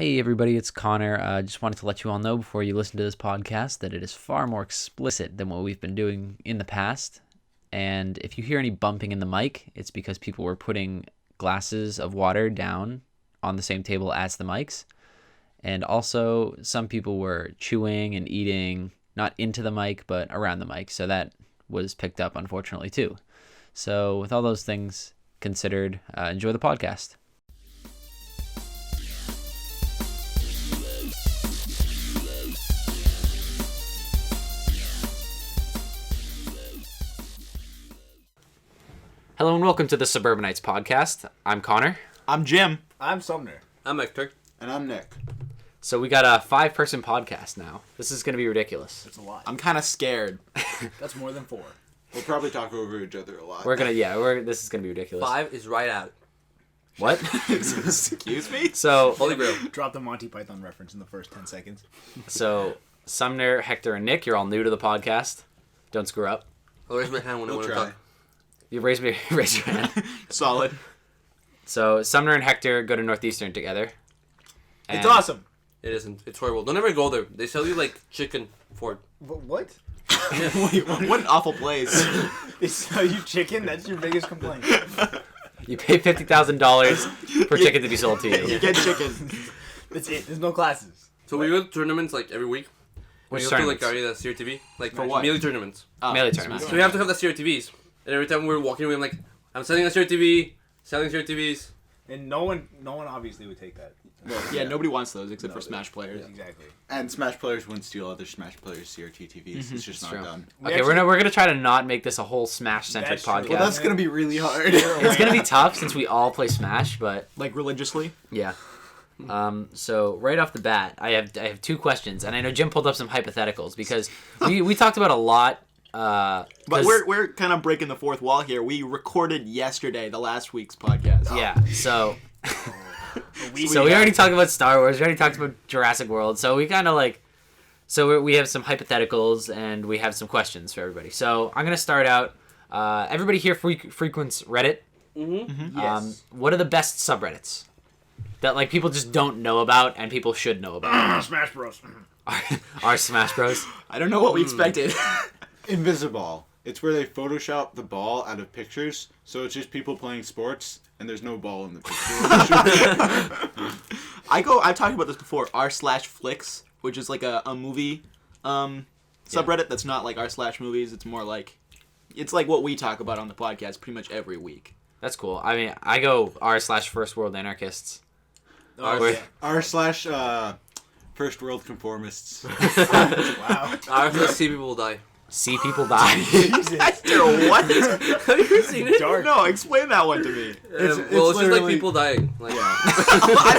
Hey everybody, it's Connor. Just wanted to let you all know before you listen to this podcast that it is far more explicit than what we've been doing in the past. And if you hear any bumping in the mic, it's because people were putting glasses of water down on the same table as the mics. And also some people were chewing and eating, not into the mic, but around the mic. So that was picked up, unfortunately, too. So with all those things considered, enjoy the podcast. Hello and welcome to the Suburbanites Podcast. I'm Connor. I'm Jim. I'm Sumner. I'm Hector. And I'm Nick. So we got a 5-person podcast now. This is going to be ridiculous. That's a lot. I'm kind of scared. That's more than 4. We'll probably talk over each other a lot. This is going to be ridiculous. 5 is right out. What? Excuse me? So, Holy grail. Drop the Monty Python reference in the first 10 seconds. So Sumner, Hector, and Nick, you're all new to the podcast. Don't screw up. I'll raise my hand when I want to talk. You raise your hand. Solid. So Sumner and Hector go to Northeastern together. It's awesome. It isn't. It's horrible. Don't ever go there. They sell you like chicken for it. What? Wait, what an awful place. They sell you chicken? That's your biggest complaint. You pay $50,000 per ticket to be sold to you. You get chicken. That's it. There's no classes. So we go to tournaments like every week. Which We have to tournaments? like carry the CRTV. Like For what? melee tournaments. Melee tournaments. So we have to have the CRTVs. And every time we're walking away, I'm like, I'm selling a CRTV, selling CRTVs. And no one obviously would take that. Well, Yeah, nobody wants those except No, for Smash players. Exactly. And Smash players wouldn't steal other Smash players' CRT TVs. It's just not true. done. Okay, we're gonna try to not make this a whole Smash-centric That's true. podcast. Well, that's going to be really hard. It's gonna be tough since we all play Smash, but Like religiously? yeah. So right off the bat, I have 2 questions, and I know Jim pulled up some hypotheticals because we talked about a lot. But 'cause- we're kind of breaking the fourth wall here. We recorded yesterday, the last week's podcast. yeah. So We we already talked about Star Wars. We already talked about Jurassic World. So we kind of we have some hypotheticals and we have some questions for everybody. So I'm gonna start out. Everybody here frequents Reddit. Yes. What are the best subreddits that like people just don't know about and people should know about? Smash Bros. Our Smash Bros. I don't know what we expected. Invisible. It's where they Photoshop the ball out of pictures, so it's just people playing sports, and there's no ball in the picture. I've talked about this before. r/flicks, which is like a movie subreddit that's not like r/movies. It's more like it's like what we talk about on the podcast pretty much every week. That's cool. I mean, I go r/First World Anarchists. First world conformists. Wow. I have to see people die. See people die. Hector, what? Have you ever seen it? Dark. No, explain that one to me. Well, it's just like literally- people dying. Like,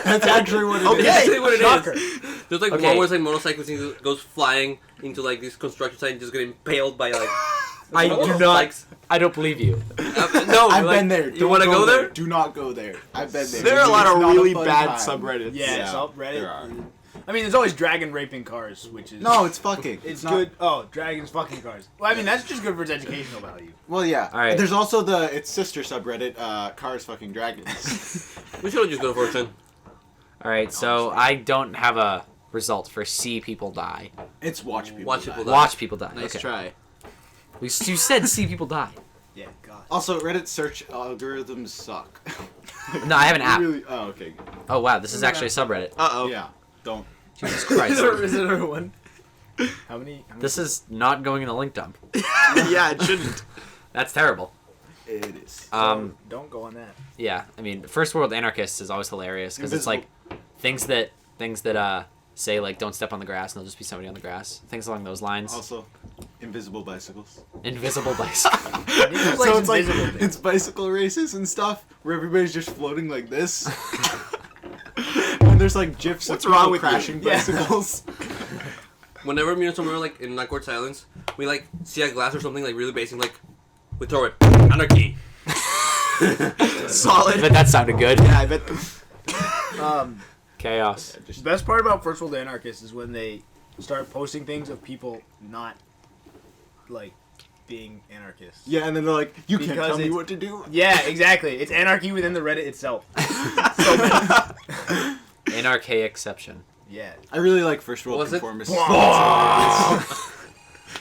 That's actually what it is. Okay. That's exactly what it Shocker. is. There's like Okay. one where it's like motorcycles and goes flying into like this construction site and just getting impaled by like. I do not. Spikes. I don't believe you. No, I've like, been there. You want to go there? Do not go there. I've been there. There are a lot of It's not really fun bad time. subreddits. Yeah, Yeah, subreddit. there are. I mean, there's always dragon raping cars, which is... No, it's fucking. It's not good. Oh, dragons fucking cars. Well, I mean, that's just good for its educational value. Well, yeah. All right. There's also its sister subreddit, Cars Fucking Dragons. We should have just go for a 10. All right, so I don't have a result for see people die. It's watch people. Watch die. people die. Watch people die. Nice okay. try. You said see people die. Yeah, God. Also, Reddit search algorithms suck. No, I have an app. Really? Oh, okay. Good. Oh wow, this is actually a subreddit. Uh-oh. Yeah. Don't. Jesus Christ. Is there one? How many? This is not going in the link dump. Yeah, it shouldn't. That's terrible. It is. Don't go on that. Yeah, I mean, First World Anarchists is always hilarious because it's like things that say like don't step on the grass and there'll just be somebody on the grass. Things along those lines. Also, invisible bicycles. Invisible bicycle. So it's like it's bicycle races and stuff where everybody's just floating like this. And there's like gifs What's of wrong people with you? crashing bicycles. Whenever me and someone are like in awkward silence, we like see a glass or something like really basic, like we throw it. Anarchy. Solid. But that sounded good. Yeah, I bet. Chaos. The best part about First World Anarchists is when they start posting things of people not, like, being anarchists. Yeah, and then they're like, you can't Because tell me it's- what to do. Yeah, exactly. It's anarchy within the Reddit itself. An archaic exception. Yeah. I really like first world Was it? conformists.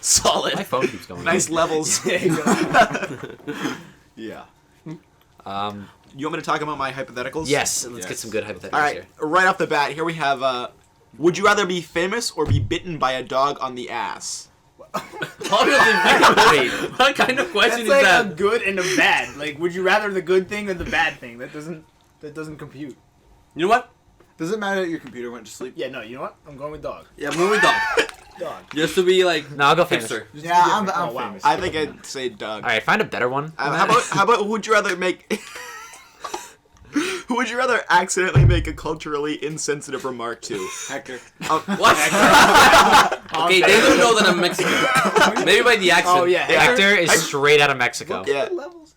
Solid. My phone keeps going. Nice levels. Yeah. You want me to talk about my hypotheticals? Yes, let's Yes. get some good hypotheticals All right. here. Right off the bat, here we have. Would you rather be famous or be bitten by a dog on the ass? Obviously, Wait. what kind of question That's is like a that? good and a bad. Like, would you rather the good thing or the bad thing? That doesn't compute. You know what? Does it matter that your computer went to sleep? Yeah, no, you know what? I'm going with dog. Yeah, movie dog. Dog. Just to be like No, I'll go famous. hipster. Just Yeah, to be I'm different. famous. I think I'd say dog. All right, find a better one. How about would you rather make? Who would you rather accidentally make a culturally insensitive remark to? Hector. What? Okay, they don't know that I'm Mexican. Maybe by the accent. Oh, yeah. Hector is straight out of Mexico. Yeah. Levels.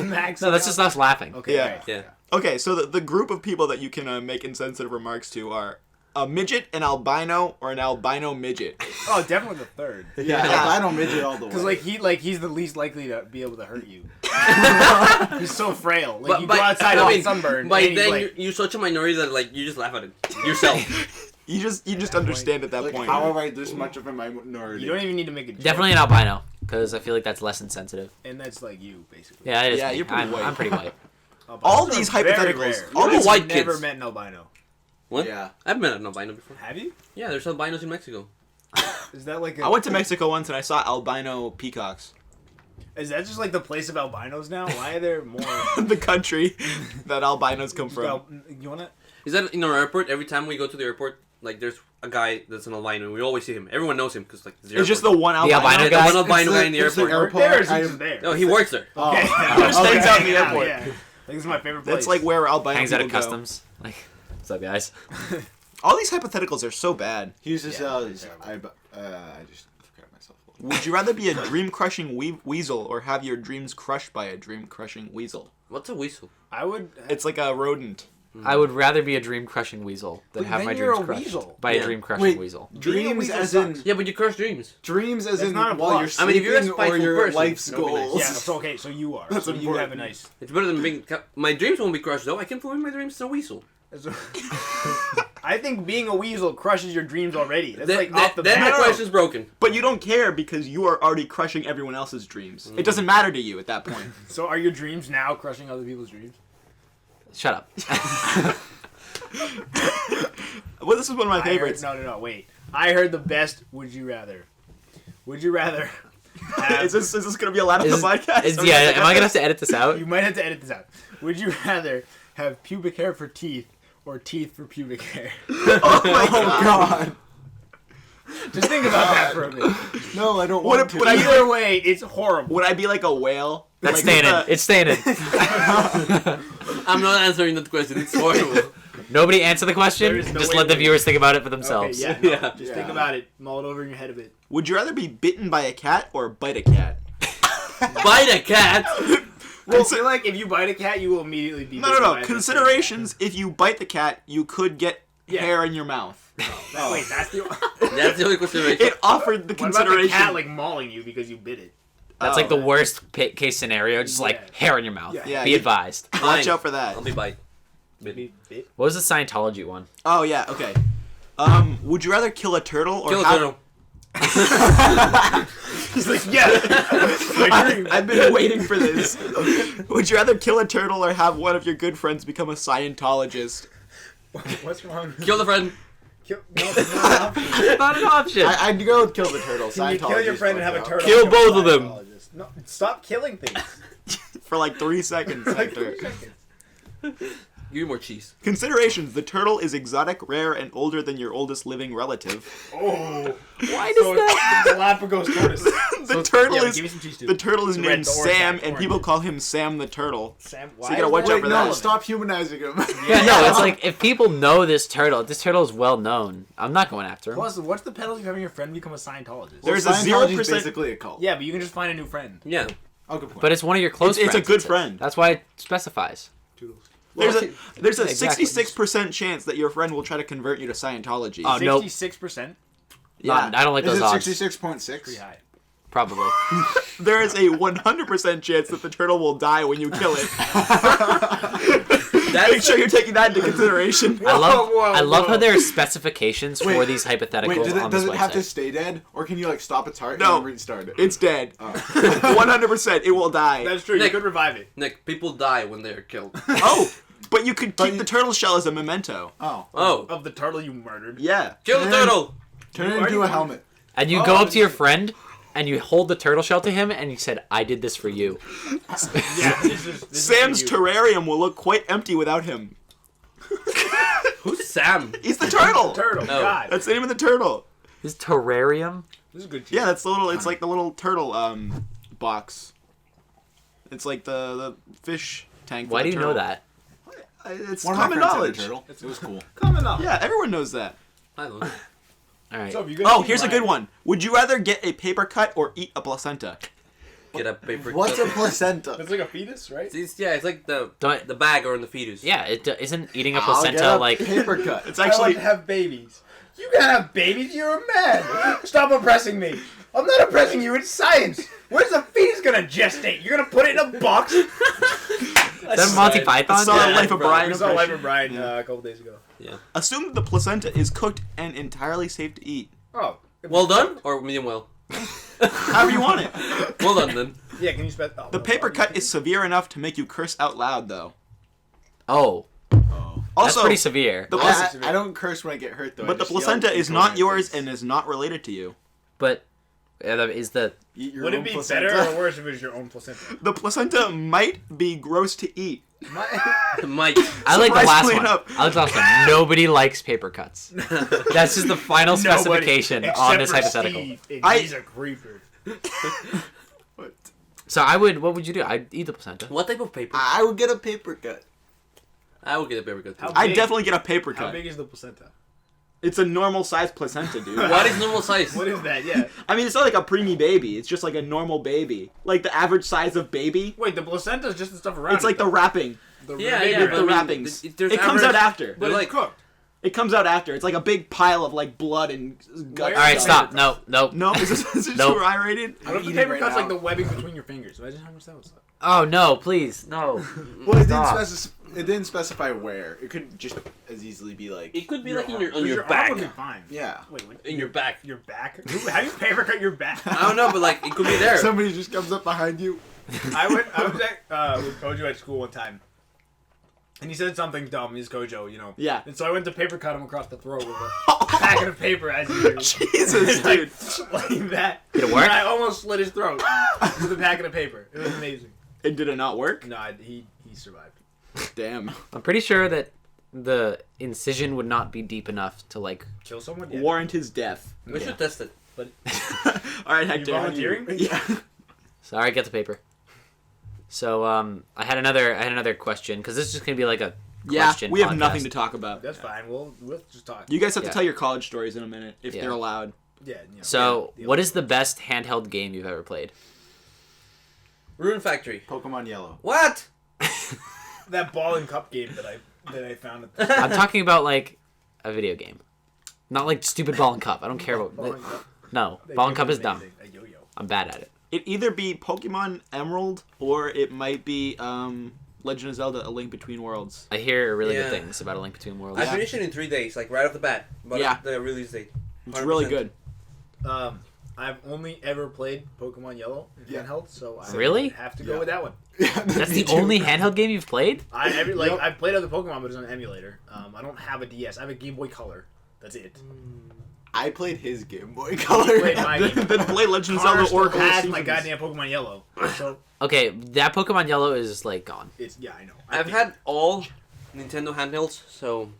Max. No, that's just us laughing. Okay. Yeah. Right. Yeah. Okay, so the group of people that you can make insensitive remarks to are a midget, an albino, or an albino midget. Oh, definitely the third. Yeah, Yeah. I don't midget all the way. Because he's the least likely to be able to hurt you. He's so frail. Like you go But- outside I and mean, get sunburned. By and he's then, like, you're such a minority that like you just laugh at it yourself. You just understand at that like, point. how am I this much of a minority? you don't even need to make a joke. Definitely an albino, because I feel like that's less insensitive. And that's like you, basically. Yeah, it is. Yeah, me. you're pretty white. I'm pretty white. Albinos All are these very hypotheticals- rare. all You've these white never kids. met an albino. What? Yeah. I've met an albino before. Have you? Yeah, there's albinos in Mexico. Is that like a, I went to Mexico once and I saw albino peacocks. Is that just like the place of albinos now? Why are there more? The country that albinos come from. You wanna? Is that in our airport? Every time we go to the airport, like there's a guy that's an albino. We always see him. Everyone knows him because like It's just the one The albino. albino the guy? one albino guy in the It's the airport. airport. There is I- just there. No, he works there. Okay. He just hangs out in the Yeah, airport. yeah. Like, this is my favorite place. That's like where albino Hangs out people at go. customs. Like, what's up, guys? All these hypotheticals are so bad. He uses Yeah, I just forgot myself. Would you rather be a dream-crushing weasel or have your dreams crushed by a dream-crushing weasel? What's a weasel? I would. It's like a rodent. I would rather be a dream-crushing weasel than But have then my you're dreams a crushed weasel. by Yeah. a dream-crushing Wait. weasel. Being a Dreams weasel as in sucks. Yeah, but you crush dreams. dreams as That's in not a while you're plus. I mean, if you're a sleeping or spiteful your person, life's nobody likes goals. Yeah. So okay. So you are. That's so you have a important. nice. It's better than being. My dreams won't be crushed though. I can fulfill my dreams as a weasel. I think being a weasel crushes your dreams already. That's Then, like off the then my bat. question's broken. But you don't care because you are already crushing everyone else's dreams. Mm. It doesn't matter to you at that point. So are your dreams now crushing other people's dreams? Shut up. Well, this is one of my I favorites. heard, no, wait. I heard the best. Would you rather? Would you rather? Have, Is this going to be allowed on the Is- podcast? is- Or yeah, is it- am I going to have to edit this out? You might have to edit this out. Would you rather have pubic hair for teeth or teeth for pubic hair? Oh my god. Just think about that for a minute. No, I don't What want if- to. would I- Either way, it's horrible. Would I be like a whale? That's Like, staying in. with It's staying in. I'm not answering that question. It's horrible. Nobody answer the question. There is no Just way let the to- viewers think about it for Okay, themselves. yeah, no, Yeah. just think about it. Mull it over in your head a bit. Would you rather be bitten by a cat or bite a cat? Bite a cat. Well, I feel like if you bite a cat, you will immediately be. No. bitten by a Considerations: if you bite the cat, you could get Yeah. hair in your mouth. cat. Wait, that's the. That's the only consideration. It offered the What about the consideration. cat like mauling you because you bit it? That's Oh. like the worst case scenario. Just like Yeah. hair in your mouth. Yeah. Yeah, Be you- advised. Watch Fine. out for that. I'll be bite. Bit. What was the Scientology one? Oh yeah, okay. Would you rather kill a turtle or Kill a have... turtle. He's like, yeah. My dream. I've been waiting for this. Would you rather kill a turtle or have one of your good friends become a Scientologist? What's wrong? Kill the friend. No, it's not an option. It's not an option. I'd go with kill the turtle. Can you kill your friend and have a turtle? Kill become a both of them. Scientologist? No, stop killing things. For like 3 seconds, Like Hector. 3 seconds. Give me more cheese. Considerations: the turtle is exotic, rare, and older than your oldest living relative. Oh. Why does So that? it's Galapagos tortoise. The turtle Yeah, is give me some cheese too. the turtle is The red, named the orange Sam, back, and orange. people call him Sam the Turtle. Sam, So you gotta watch out Wait, for no, that. stop humanizing him. Yeah, no, it's like if people know this turtle is well known, I'm not going after him. Plus, what's the penalty of having your friend become a Scientologist? There's a Scientology's 0%. basically a cult. Yeah, but you can just find a new friend. Yeah. Oh, good point. But it's one of your close It's a friends. good it says. friend. That's why it specifies. Toodles. There's a Exactly. 66% chance that your friend will try to convert you to Scientology. Oh, nope. 66%? I don't like Is those it odds. 66.6? Pretty high. Probably. There is a 100% chance that the turtle will die when you kill it. Make sure you're taking that into consideration. I love how there are specifications for these hypotheticals Wait, on this does it have to website. stay dead, or can you like stop its heart No. and then restart it? It's dead. 100%. It will die. That's true. Nick. You could revive it. Nick, people die when they are killed. Oh, but you could keep the turtle shell as a memento. Oh, Oh, Of the turtle you murdered. Yeah. kill the turtle. turn it already into a won. helmet. And you go up to your friend and you hold the turtle shell to him and you said, "I did this for you." Yeah. This Sam's is for you. terrarium will look quite empty without him. Who's Sam? He's the turtle. Turtle. Oh. God. That's the name of the turtle. His terrarium? This is good. Yeah, that's the little. It's like the little turtle box. It's like the fish tank. for Why the do you know turtle. that? It's One of my common friends had a knowledge. turtle. It was cool. Coming up. Yeah, everyone knows that. I don't know. All right. So if you guys Oh, see here's a Ryan- good one. Would you rather get a paper cut or eat a placenta? Get a paper. What's a cut. placenta? It's like a fetus, right? It's like the Don't- the bag or in the fetus. Yeah, it isn't eating a I'll get placenta a like. paper cut. It's I actually want to have babies. You can't have babies. You're a man. Stop oppressing me. I'm not oppressing you. It's science. Where's the fetus gonna gestate? You're gonna put it in a box? That Monty Python? I saw Yeah. the Life of Brian. We saw Life impression. of Brian a couple days ago. Assume that the placenta is cooked and entirely safe to eat. Oh. Well done or medium well? However you want it. Well done then. Yeah, can you spell? Oh, The paper cut is severe enough to make you curse out loud, though. Oh, Oh. Also, that's pretty severe. the I don't curse when I get hurt though. but the placenta is not yours and is not related to you. But is the Would it be better or worse if it was your own placenta? The placenta might be gross to eat. Mike. I like the last Surprisingly one. enough. I like the last one. Nobody likes paper cuts. That's just the final specification on this hypothetical. He's a creeper. So I would. What would you do? I'd eat the placenta. What type of paper? I would get a paper cut. I would get a paper cut too. How I big? definitely get a paper How cut. big is the placenta? It's a normal sized placenta, dude. What is normal size? What is that? Yeah. I mean, it's not like a preemie baby. It's just like a normal baby, like the average size of baby. Wait, the placenta is just the stuff around. It's like the wrapping. Yeah, baby yeah, wrap. but The I mean, wrappings. there's It comes out average- after. But like- it's cooked. It comes out after. It's like a big pile of like blood and gut. Where- All right, Yeah. stop. No, no. No, is this Nope. too R-rated? What if the eating paper right cut's now. like the webbing between your fingers? Imagine how much that would suck. Oh no, please, no. Well, it Stop. it didn't specify where. It could just as easily be like. It could be like on Because your arm back. would be fine. Yeah. Wait, what? In your back. Your back? How do you paper cut your back? I don't know, but like it could be there. Somebody just comes up behind you. I was with Kojo at school one time, and he said something dumb. He's Kojo, you know. Yeah. And so I went to paper cut him across the throat with a packet of paper as usual. Jesus, dude. Like that. Did it work? And I almost slit his throat with a packet of paper. It was amazing. And did it not work? No, he survived. Damn. I'm pretty sure that the incision would not be deep enough to like. Kill someone? Yeah. Warrant his death. We should test it. But All right, Hector. volunteering? Yeah. So all right, get the paper. So I had another question because this is just gonna be like a Yeah, question. we have podcast. nothing to talk about. that's fine. We'll just talk. You guys have to Yeah. tell your college stories in a minute, if Yeah. they're allowed. Yeah. So yeah. what is the best handheld game you've ever played? Rune Factory. Pokemon Yellow. What? That ball and cup game that I found at the I'm talking about like a video game, not like stupid ball and cup. I don't care about. Ball and cup. No, That ball and game cup is dumb. amazing. A yo-yo. I'm bad at it. It either be Pokemon Emerald or it might be Legend of Zelda: A Link Between Worlds. I hear really Yeah. good things about A Link Between Worlds. I finished it in 3 days, like right off the bat. But Yeah. the release date. It's really 100%. good. I've only ever played Pokemon Yellow handheld, so I Really? have to go Yeah. with that one. That's the only handheld game you've played? Yep. I've played other Pokemon, but it's on an emulator. I don't have a DS. I have a Game Boy Color. That's it. I played his Game Boy Color. Wait, my Then play Legend of car Zelda still Oracle of has my Seasons. goddamn Pokemon Yellow. So Okay, that Pokemon Yellow is like gone. it's I know. I've had all Nintendo handhelds, so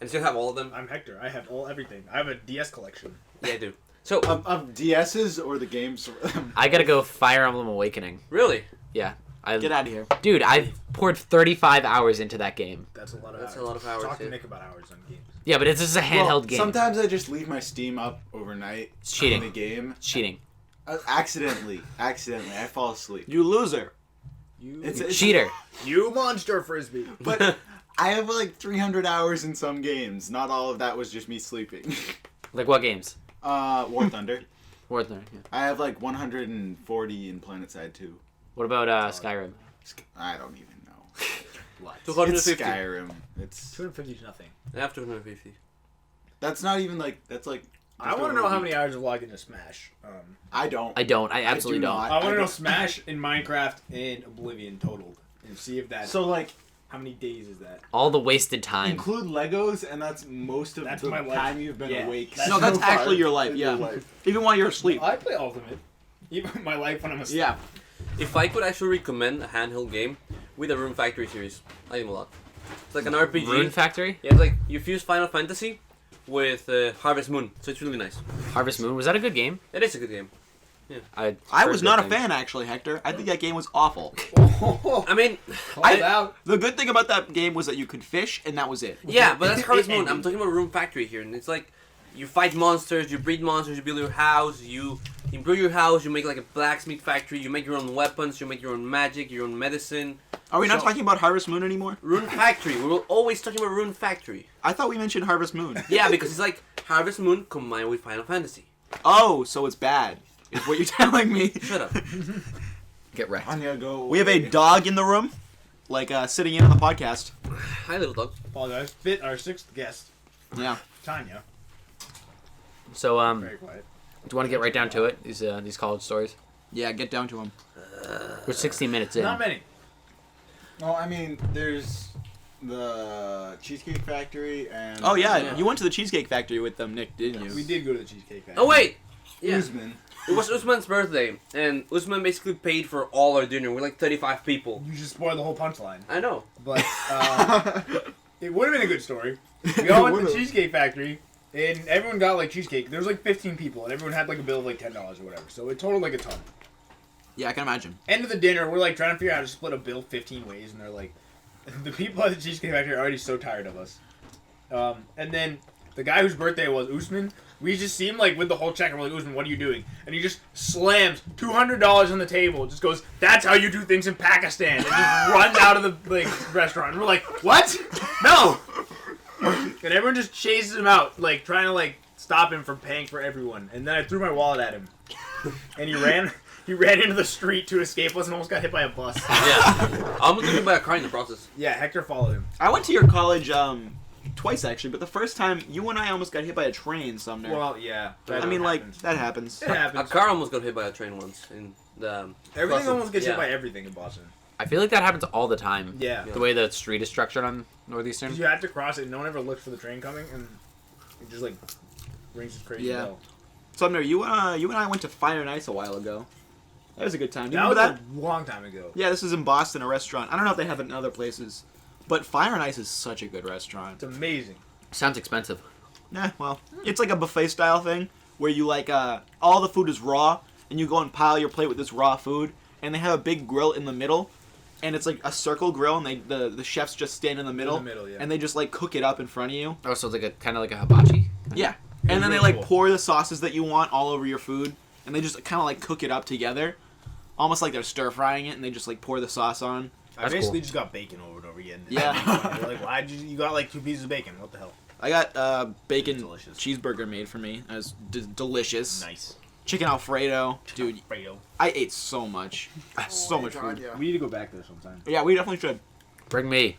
I still have all of them. I'm Hector. I have everything. I have a DS collection. Yeah, I do. So Of DS's or the games? I gotta go Fire Emblem Awakening. really, Yeah. Get out of here. Dude, I poured 35 hours into that game. That's a lot of That's hours. a lot of hours, Talk to yeah. Nick about hours on games. Yeah, but this is a handheld game. Sometimes I just leave my Steam up overnight. It's cheating. In the game. It's cheating. Accidentally, I fall asleep. You loser. It's Cheater. You monster frisbee. But I have like 300 hours in some games. Not all of that was just me sleeping. Like what games? War Thunder. Worth knowing. Yeah. I have like 140 in PlanetSide 2. What about Skyrim? I don't even know. What? It's 250. Skyrim. It's 250 is nothing. I have 250. that's not even like that's like. I want to know how many hours of logged into Smash. I don't. I don't. I absolutely do don't. not. I want to know don't- Smash in Minecraft and Oblivion totaled, and see if that. So like How many days is that? All the wasted time. include Legos, and that's most of That's the my life. time you've been Yeah. awake. That's No, that's so far actually your life. in Yeah, life. even while you're asleep. I play Ultimate. Even my life when I'm asleep. Yeah. If I could actually recommend a handheld game with the Rune Factory series, I like them a lot. It's like an RPG. Rune Factory? Yeah, it's like you fuse Final Fantasy with Harvest Moon, so it's really nice. Harvest Moon. Was that a good game? It is a good game. I was not a fan, actually, Hector. I think that game was awful. I mean, Called out. The good thing about that game was that you could fish, and that was it. yeah, but that's Harvest Moon. I'm talking about Rune Factory here, and it's like you fight monsters, you breed monsters, you build your house, you improve your house, you make like a blacksmith factory, you make your own weapons, you make your own magic, your own medicine. Are we not So- talking about Harvest Moon anymore? Rune Factory. We were always talking about Rune Factory. I thought we mentioned Harvest Moon. Yeah, because it's like Harvest Moon combined with Final Fantasy. Oh, so it's bad, is what you're telling me. Shut up. Get wrecked. Anya, go. We have a dog in the room, like sitting in on the podcast. Hi, little dog. Apologize. Fit our sixth guest, Yeah. Tanya. So, Very quiet. do you want to get right down to it? These college stories. Yeah, get down to him. We're 16 minutes in. Not many. Well, I mean, there's the Cheesecake Factory and. Oh yeah, you went to the Cheesecake Factory with them, Nick, didn't you? We did go to the Cheesecake Factory. Oh wait. Yeah. Usman. It was Usman's birthday, and Usman basically paid for all our dinner. We're like 35 people. You just spoiled the whole punchline. I know. But it would have been a good story. We all went to the Cheesecake Factory, and everyone got like cheesecake. There was like 15 people, and everyone had like a bill of like $10 or whatever. So it totaled like a ton. Yeah, I can imagine. End of the dinner, we're like trying to figure out how to split a bill 15 ways, and they're like, the people at the Cheesecake Factory are already so tired of us. And then the guy whose birthday it was, Usman, we just see him like with the whole check, and we're like, Usman, what are you doing? And he just slams $200 on the table, just goes, that's how you do things in Pakistan, and just runs out of the like restaurant. And we're like, what? No! And everyone just chases him out, like trying to like stop him from paying for everyone. And then I threw my wallet at him, and he ran into the street to escape us and almost got hit by a bus. Yeah. I almost got hit by a car in the process. Yeah, Hector followed him. I went to your college twice actually, but the first time you and I almost got hit by a train, Sumner. Well, yeah. I mean, like that happens. It A happens. car almost got hit by a train once in the. Everything Boston. almost gets Yeah. hit by everything in Boston. I feel like that happens all the time. Yeah. The way the street is structured on Northeastern. 'Cause you have to cross it, and no one ever looks for the train coming, and it just like rings this crazy Yeah. bell. Sumner, you and I went to Fire and Ice a while ago. That was a good time. Do you That remember was that? a long time ago. Yeah, this is in Boston, a restaurant. I don't know if they have it in other places, but Fire and Ice is such a good restaurant. It's amazing. Sounds expensive. Yeah, well, it's like a buffet style thing where you like all the food is raw, and you go and pile your plate with this raw food, and they have a big grill in the middle, and it's like a circle grill, and the chefs just stand in the middle, yeah. and they just like cook it up in front of you. Oh, so it's like a kind of like a hibachi. Yeah, and then they really like cool. pour the sauces that you want all over your food, and they just kind of like cook it up together, almost like they're stir frying it, and they just like pour the sauce on. I That's basically cool. just got bacon over and over again. Yeah. They're like, why'd you got like 2 pieces of bacon? What the hell? I got bacon Delicious. cheeseburger made for me. It was delicious. Nice. Chicken Alfredo, dude. Fredo. I ate so much, so much food. We need to go back there sometime. Yeah, we definitely should. Bring me.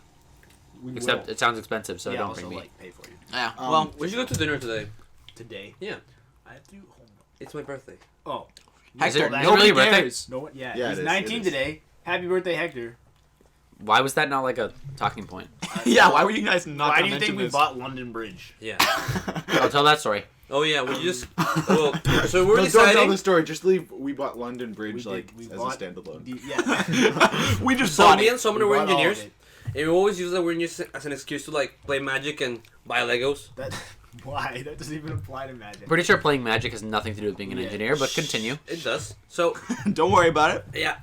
We Except will. it sounds expensive, so yeah, don't also, bring me. like, pay for you. Yeah. Well, We should go to dinner today. Today. Yeah. I have to home. It's my birthday. Oh. Is it That's really your nobody birthday? cares. No one. Yeah. Yeah, He's it is, 19 it is. today. Happy birthday, Hector. Why was that not like a talking point? Yeah. Why were you guys not? Why gonna do you mention think we this? bought London Bridge? Yeah. I'll tell that story. Oh yeah. We just. Well, so we're No, don't tell deciding. the story. Just leave. We bought London Bridge We did. like We as bought a standalone. Yeah. We just So bought me it. and Sumner We were bought all of engineers, it. and we always use that word as an excuse to like play Magic and buy Legos. That, why? That doesn't even apply to magic. Pretty sure playing magic has nothing to do with being an Yeah. engineer, but continue. It does. So Don't worry about it. yeah.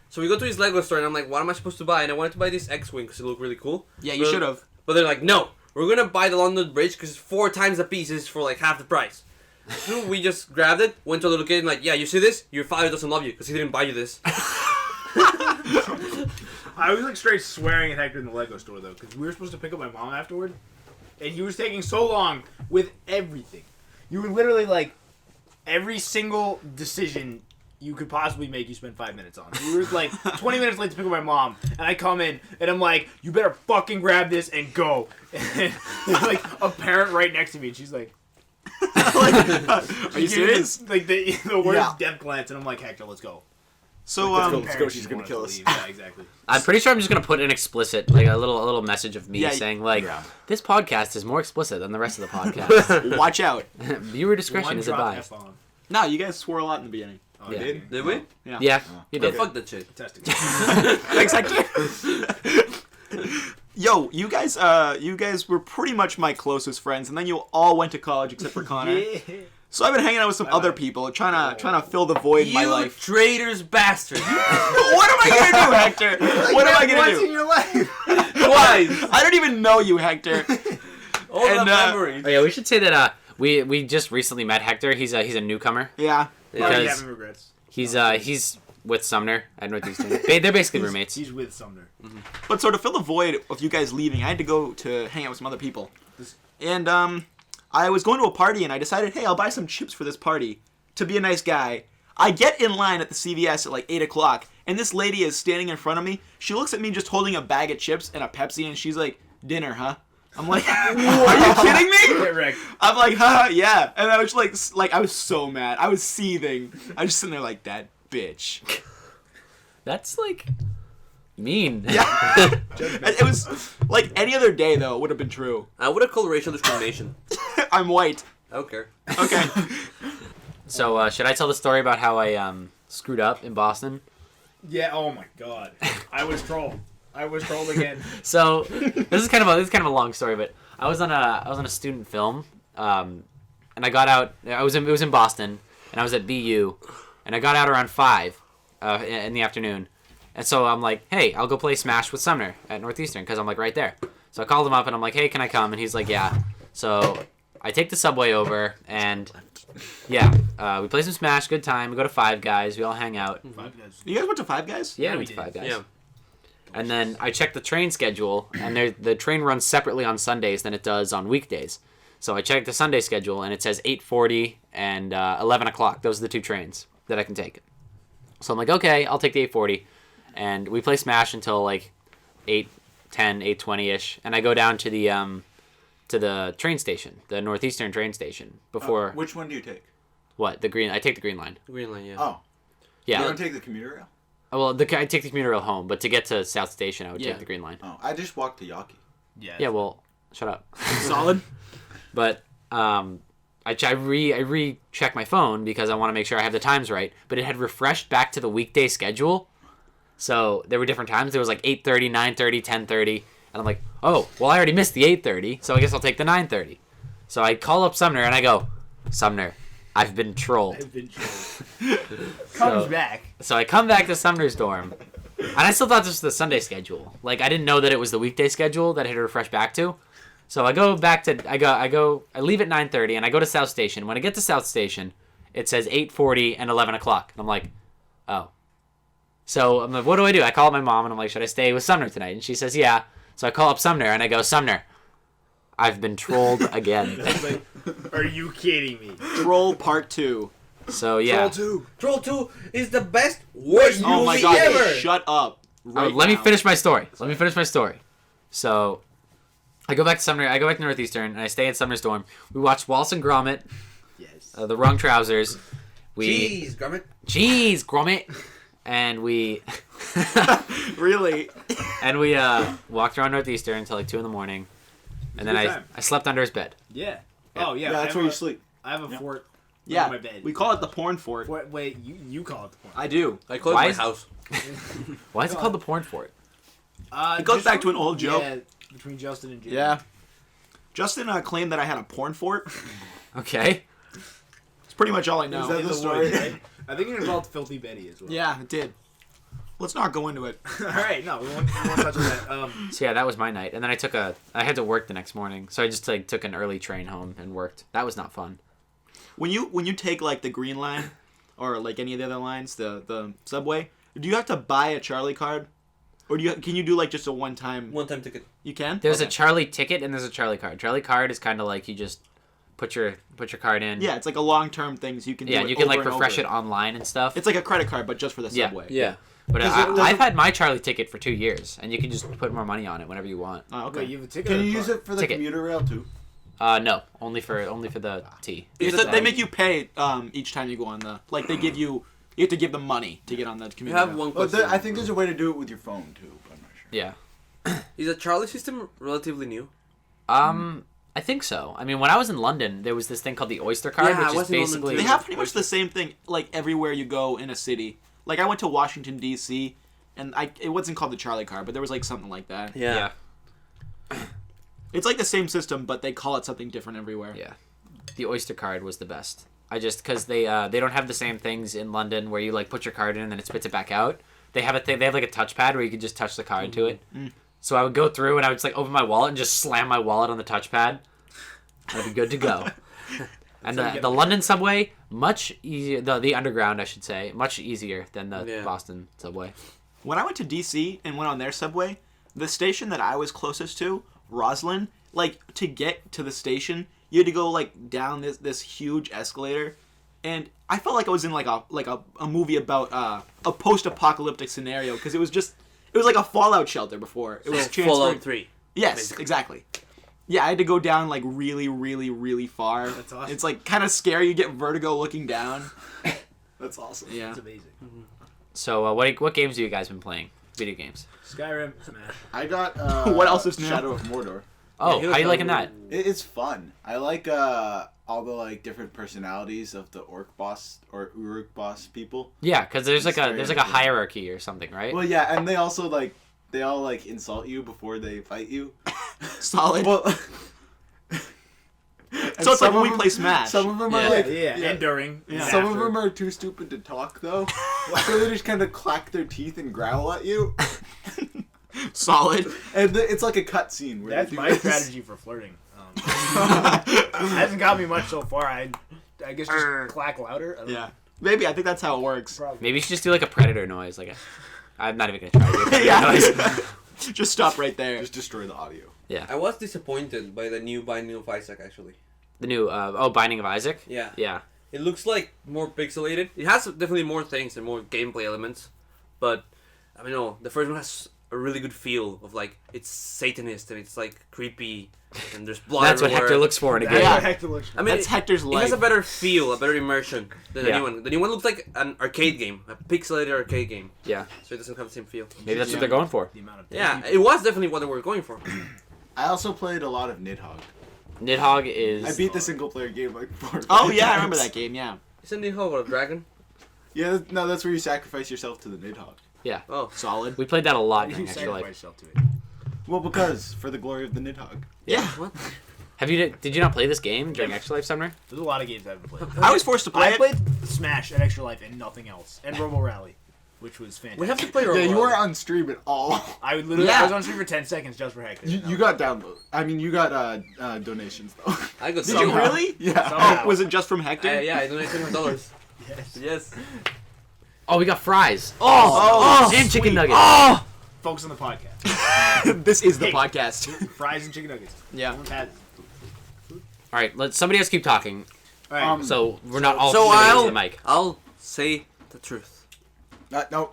So we go to his Lego store, and I'm like, what am I supposed to buy? And I wanted to buy this X-wing because it looked really cool. Yeah, you But- should have. But they're like, no, we're gonna buy the London Bridge because it's 4 times the pieces for like half the price. So we just grabbed it, went to the little kid, and like, yeah, you see this? Your father doesn't love you because he didn't buy you this. I was like straight swearing at Hector in the Lego store though, because we were supposed to pick up my mom afterward, and he was taking so long with everything. You were literally like, every single decision you could possibly make you spend 5 minutes on. We were like 20 minutes late to pick up my mom, and I come in and I'm like, you better fucking grab this and go. And there's like a parent right next to me, and she's like, are you serious? Like the worst death glance, and I'm like, Hector, let's go. So Let's go, she's gonna kill us. Yeah, exactly. I'm pretty sure I'm just gonna put an explicit, like a little message of me saying like, this podcast is more explicit than the rest of the podcast. watch out. Viewer discretion is advised. No, you guys swore a lot in the beginning. Oh, Yeah. Did we? Yeah, you No, did. fuck that shit. Testing. Thanks, Hector. Yo, you guys were pretty much my closest friends, and then you all went to college except for Connor. Yeah. So I've been hanging out with some other people, trying to fill the void in my You life. traitors bastard. What am I gonna do, Hector? What am I gonna Once in do? your life. Twice. I don't even know you, Hector. All And, the memories. Oh yeah, we should say that we just recently met Hector. He's a newcomer. Yeah. Already Because having regrets. he's with Sumner at Northeastern. They're basically roommates. He's with Sumner. But so to fill the void of you guys leaving, I had to go to hang out with some other people. And I was going to a party, and I decided, hey, I'll buy some chips for this party to be a nice guy. I get in line at the CVS at like 8 o'clock, and this lady is standing in front of me. She looks at me just holding a bag of chips and a Pepsi, and she's like, dinner, huh? I'm like, are you kidding me? Get wrecked. I'm like, haha, yeah. And I was like, I was so mad. I was seething. I was just sitting there like, that bitch. That's like mean. Yeah. It was like any other day, though, it would have been true. I would have called racial discrimination. I'm white. I don't care. Okay. So should I tell the story about how I screwed up in Boston? Yeah. Oh my God. I was trolled again. So this is kind of a long story, but I was on a student film, and I got out. It was in Boston, and I was at BU, and I got out around 5 in the afternoon, and so I'm like, hey, I'll go play Smash with Sumner at Northeastern because I'm like right there. So I called him up and I'm like, hey, can I come? And he's like, yeah. So I take the subway over, and yeah, we play some Smash, good time. We go to Five Guys, we all hang out. Five Guys. You guys went to Five Guys? Yeah, Yeah, we we went to did. Five Guys. Yeah. And then I checked the train schedule, and the train runs separately on Sundays than it does on weekdays. So I checked the Sunday schedule, and it says 8:40 and 11 o'clock. Those are the two trains that I can take. So I'm like, okay, I'll take the 8:40. And we play Smash until like 8:10, 8:20-ish. And I go down to the train station, the Northeastern train station, before... Which one do you take? What? The green... I take the green line. Green line, yeah. Oh. Yeah. You don't take the commuter rail? Well, I take the commuter rail home, but to get to South Station, I would take the green line. Oh, I just walked to Yawkey. Yeah. Yeah, well, shut up. Solid. But I recheck my phone because I want to make sure I have the times right. But it had refreshed back to the weekday schedule. So there were different times. There was like 8:30, 9:30, 10:30. And I'm like, oh, well, I already missed the 8:30, so I guess I'll take the 9:30. So I call up Sumner and I go, Sumner, I've been trolled. I've been trolled. Comes back. So I come back to Sumner's dorm. And I still thought this was the Sunday schedule. Like, I didn't know that it was the weekday schedule that it had refreshed back to. So I go back to, I leave at 9:30 and I go to South Station. When I get to South Station, it says 8:40 and 11 o'clock. And I'm like, oh. So I'm like, what do? I call up my mom and I'm like, should I stay with Sumner tonight? And she says, yeah. So I call up Sumner and I go, Sumner, I've been trolled again. I was like, are you kidding me? Troll Part 2. So yeah. Troll 2 is the best, worst Oh my movie god, ever. shut up. Right Let me now. finish my story. So I go back to Sumner. I go back to Northeastern and I stay at Sumner's dorm. We watch Wallace and Gromit, Yes. The Wrong Trousers. Jeez, Gromit. Jeez, Gromit. And we Really? walked around Northeastern until like 2 a.m. And then Good I time. slept under his bed. Yeah. Oh yeah. Yeah, that's where you sleep. I have a fort. Yeah. On my bed. We call it the porn fort. Wait, you call it the fort. I do. I closed Why my is- house. Why is it called the Porn Fort? It goes just back to an old joke. Yeah, between Justin and Jim. Yeah. Justin claimed that I had a porn fort. Okay. It's pretty much all I know. Is that In the the story? woods, right? I think it involved Filthy Betty as well. Yeah, it did. Let's not go into it. All right, no, we won't touch on that. So yeah, that was my night. And then I had to work the next morning. So I just like took an early train home and worked. That was not fun. When you take like the green line or like any of the other lines, the subway, do you have to buy a Charlie card? Or can you do like just a one-time? One-time ticket. You can? There's a Okay. Charlie ticket and there's a Charlie card. Charlie card is kind of like you just put your card in. Yeah, it's like a long-term thing, so you can. Yeah, do and it you can like over and refresh over. it online and stuff. It's like a credit card, but just for the Yeah. subway. Yeah. But Does it- I've had my Charlie ticket for 2 years, and you can just put more money on it whenever you want. Oh, okay. Wait, you have a ticket. Can or a you use card? it for the Ticket. commuter rail too? No, only for the T. They make you pay each time you go on the. Like they give you have to give them money to get on the You commuter. have rail. one Well, question. I think there's a way to do it with your phone too. But I'm not sure. Yeah. Is the Charlie system relatively new? I think so. I mean, when I was in London, there was this thing called the Oyster card, Yeah, I which is was in London basically too. They have pretty much the same thing like everywhere you go in a city. Like I went to Washington D.C. and it wasn't called the Charlie card, but there was like something like that. yeah. It's like the same system, but they call it something different everywhere. Yeah. The Oyster card was the best. Because they don't have the same things in London where you like put your card in and then it spits it back out. They have they have like a touchpad where you can just touch the card to it. So I would go through and I would just like open my wallet and just slam my wallet on the touchpad. I'd be good to go. And the London subway, much easier. The underground, I should say, much easier than the Boston subway. When I went to D.C. and went on their subway, the station that I was closest to, Roslyn, like to get to the station, you had to go like down this huge escalator, and I felt like I was in like a movie about a post-apocalyptic scenario because it was like a fallout shelter before it was transferred. Fallout 3. Yes, basically. exactly. Yeah, I had to go down like really, really, really far. That's awesome. It's like kind of scary. You get vertigo looking down. That's awesome. Yeah. That's amazing. So what games have you guys been playing? Video games. Skyrim, Smash. I got What else is new? Shadow of Mordor. Oh, he how was you liking like- that? It's fun. I like all the like different personalities of the orc boss or Uruk boss people. Yeah, because there's like It's a very there's like a interesting. hierarchy or something, right? Well, yeah, and they also they all insult you before they fight you. Solid. Well, So it's like when we play Smash. Some of them Yeah. are like And during. Yeah. and Some of after. them are too stupid to talk though, so they just kind of clack their teeth and growl at you. Solid. And it's like a cutscene where That's they do my this. strategy for flirting. Hasn't got me much so far. I guess just clack louder. I don't know. Yeah. Maybe I think that's how it works. Probably. Maybe you should just do like a predator noise. I'm not even gonna try to do a predator Yeah. noise. Just stop right there. Just destroy the audio. I was disappointed by the new Binding of Isaac, actually. The new Binding of Isaac. Yeah. Yeah. It looks like more pixelated. It has definitely more things and more gameplay elements, but I mean, no, the first one has a really good feel of like it's Satanist and it's like creepy and there's blood. That's what everywhere. Hector looks for in a That's game. what Hector looks for. I mean, That's Hector's It life. has a better feel, a better immersion than the Yeah. new one. The new one looks like an arcade game, a pixelated arcade game, Yeah. so it doesn't have the same feel. Maybe that's Yeah. what they're going for. The amount of Yeah, people. it was definitely what they were going for. I also played a lot of Nidhogg. Nidhogg is. I beat the single player game like 4 or 5 Oh yeah, I times. remember that game. Yeah. Isn't it how about a dragon? Yeah, no, that's where you sacrifice yourself to the Nidhogg. Oh, Solid. We played that a lot You during Extra sacrifice Life. yourself to it. Well, because for the glory of the Nidhogg. Yeah. what? Did you not play this game during Extra Life, Sumner? There's a lot of games I haven't played. I was forced to play I it. played Smash and Extra Life and nothing else. And Robo Rally, which was fantastic. We have to play. Yeah, you weren't on stream at all. I would literally. Yeah. I was on stream for 10 seconds just for Hector. You got download. I mean, you got donations though. I got Did you Somehow. really? Yeah. Somehow. Oh, was it just from Hector? Yeah, I donated $10. Yes. Yes. Oh, we got fries. Oh, and chicken sweet. nuggets. Oh, Focus on the podcast. this is the Hey. podcast. Fries and chicken nuggets. Yeah. Everyone's had- All right, somebody else keep talking, All right. so we're not all So shouting into I'll the mic. I'll say the truth. No,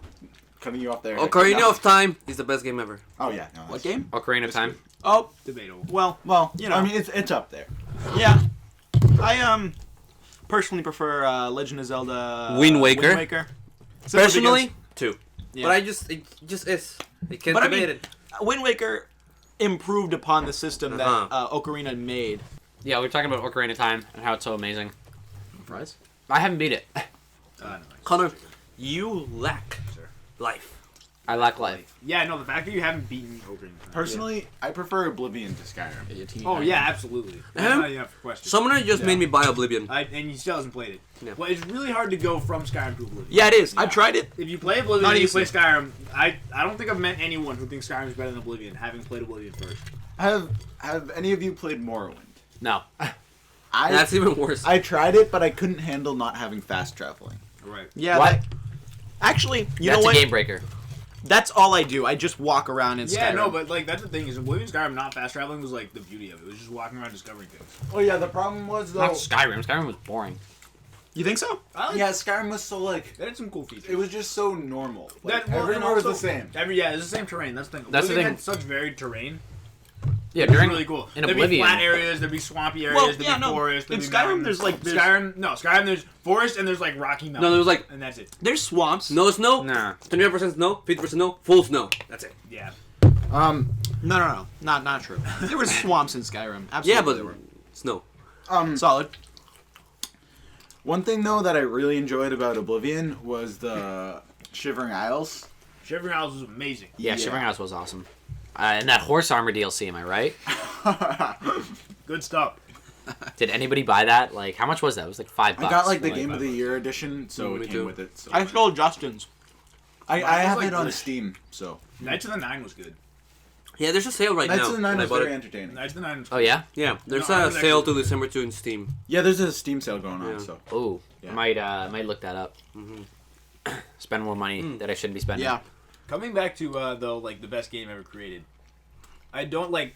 cutting you off there. Ocarina No. of Time is the best game ever. Oh yeah. No, What that's- game? Ocarina of Time. Oh, Debatable. well, Well, You know. I mean, it's up there. yeah. I personally prefer Legend of Zelda Wind Waker. Wind Waker. Simply Personally, 2. Yeah. But it just is. It can't But I debate mean- it. because Wind Waker improved upon the system that Ocarina made. Yeah, we were talking about Ocarina of Time and how it's so amazing. Fries? I haven't beat it. No. Connor, you lack Sure. life. I lack life. Yeah, no, the fact that you haven't beaten Ocarina of Time. Personally, I prefer Oblivion to Skyrim. Oh, yeah, absolutely. That's Huh? not even a question. Summoner just Yeah. made me buy Oblivion. And he still hasn't played it. Yeah. Well, it's really hard to go from Skyrim to Oblivion. Yeah, it is. Yeah. I tried it. If you play Oblivion Not and you easy. play Skyrim, I don't think I've met anyone who thinks Skyrim is better than Oblivion, having played Oblivion first. Have any of you played Morrowind? No. That's even worse. I tried it, but I couldn't handle not having fast traveling. Right. Yeah. What? Actually, you That's know what? a game breaker. That's all I do. I just walk around in Skyrim. Yeah, no, but like that's the thing is Oblivion Skyrim not fast traveling was like the beauty of it. It was just walking around discovering things. Oh yeah, the problem was though. Not Skyrim. Skyrim was boring. You think so? Yeah, Skyrim was so like. That had some cool features. It was just so normal. Like, Well, everyone and was the also- same. Yeah, it's the same terrain. That's the thing. That's the Oblivion thing. had such varied terrain. Yeah, It was during really cool. in There'd Oblivion. be flat areas, there'd be swampy areas, Well, there'd yeah, be no. forest, In there'd be Skyrim, mountains. there's Skyrim, there's forest and there's like rocky mountains. No, there was like and that's it. There's swamps. no snow, Nah. 25% snow, 50% snow, full snow. That's it. Yeah. No. Not true. There were swamps in Skyrim. Absolutely. Yeah, but there were. snow. Solid. One thing though that I really enjoyed about Oblivion was the Shivering Isles. Shivering Isles was amazing. Yeah, Shivering Isles was awesome. And that horse armor DLC, am I right? Good stuff. Did anybody buy that? Like, how much was that? It was like $5. I got like the Like, Game of the Year edition, so Me it too. came with it. So I stole Justin's. I was have like it on this. Steam, so Knights of the Nine was good. Yeah, there's a sale right Knights now. of the Nine and I was bought very it. entertaining. Knights of the Nine was Oh yeah. Yeah, there's No, I a was sale actually- till December 2 in Steam. Yeah, there's a Steam sale going on, Yeah. so Oh, Yeah. might look that up. Mm-hmm. Spend more money that I shouldn't be spending. Yeah. Coming back to though, like the best game ever created. I don't like.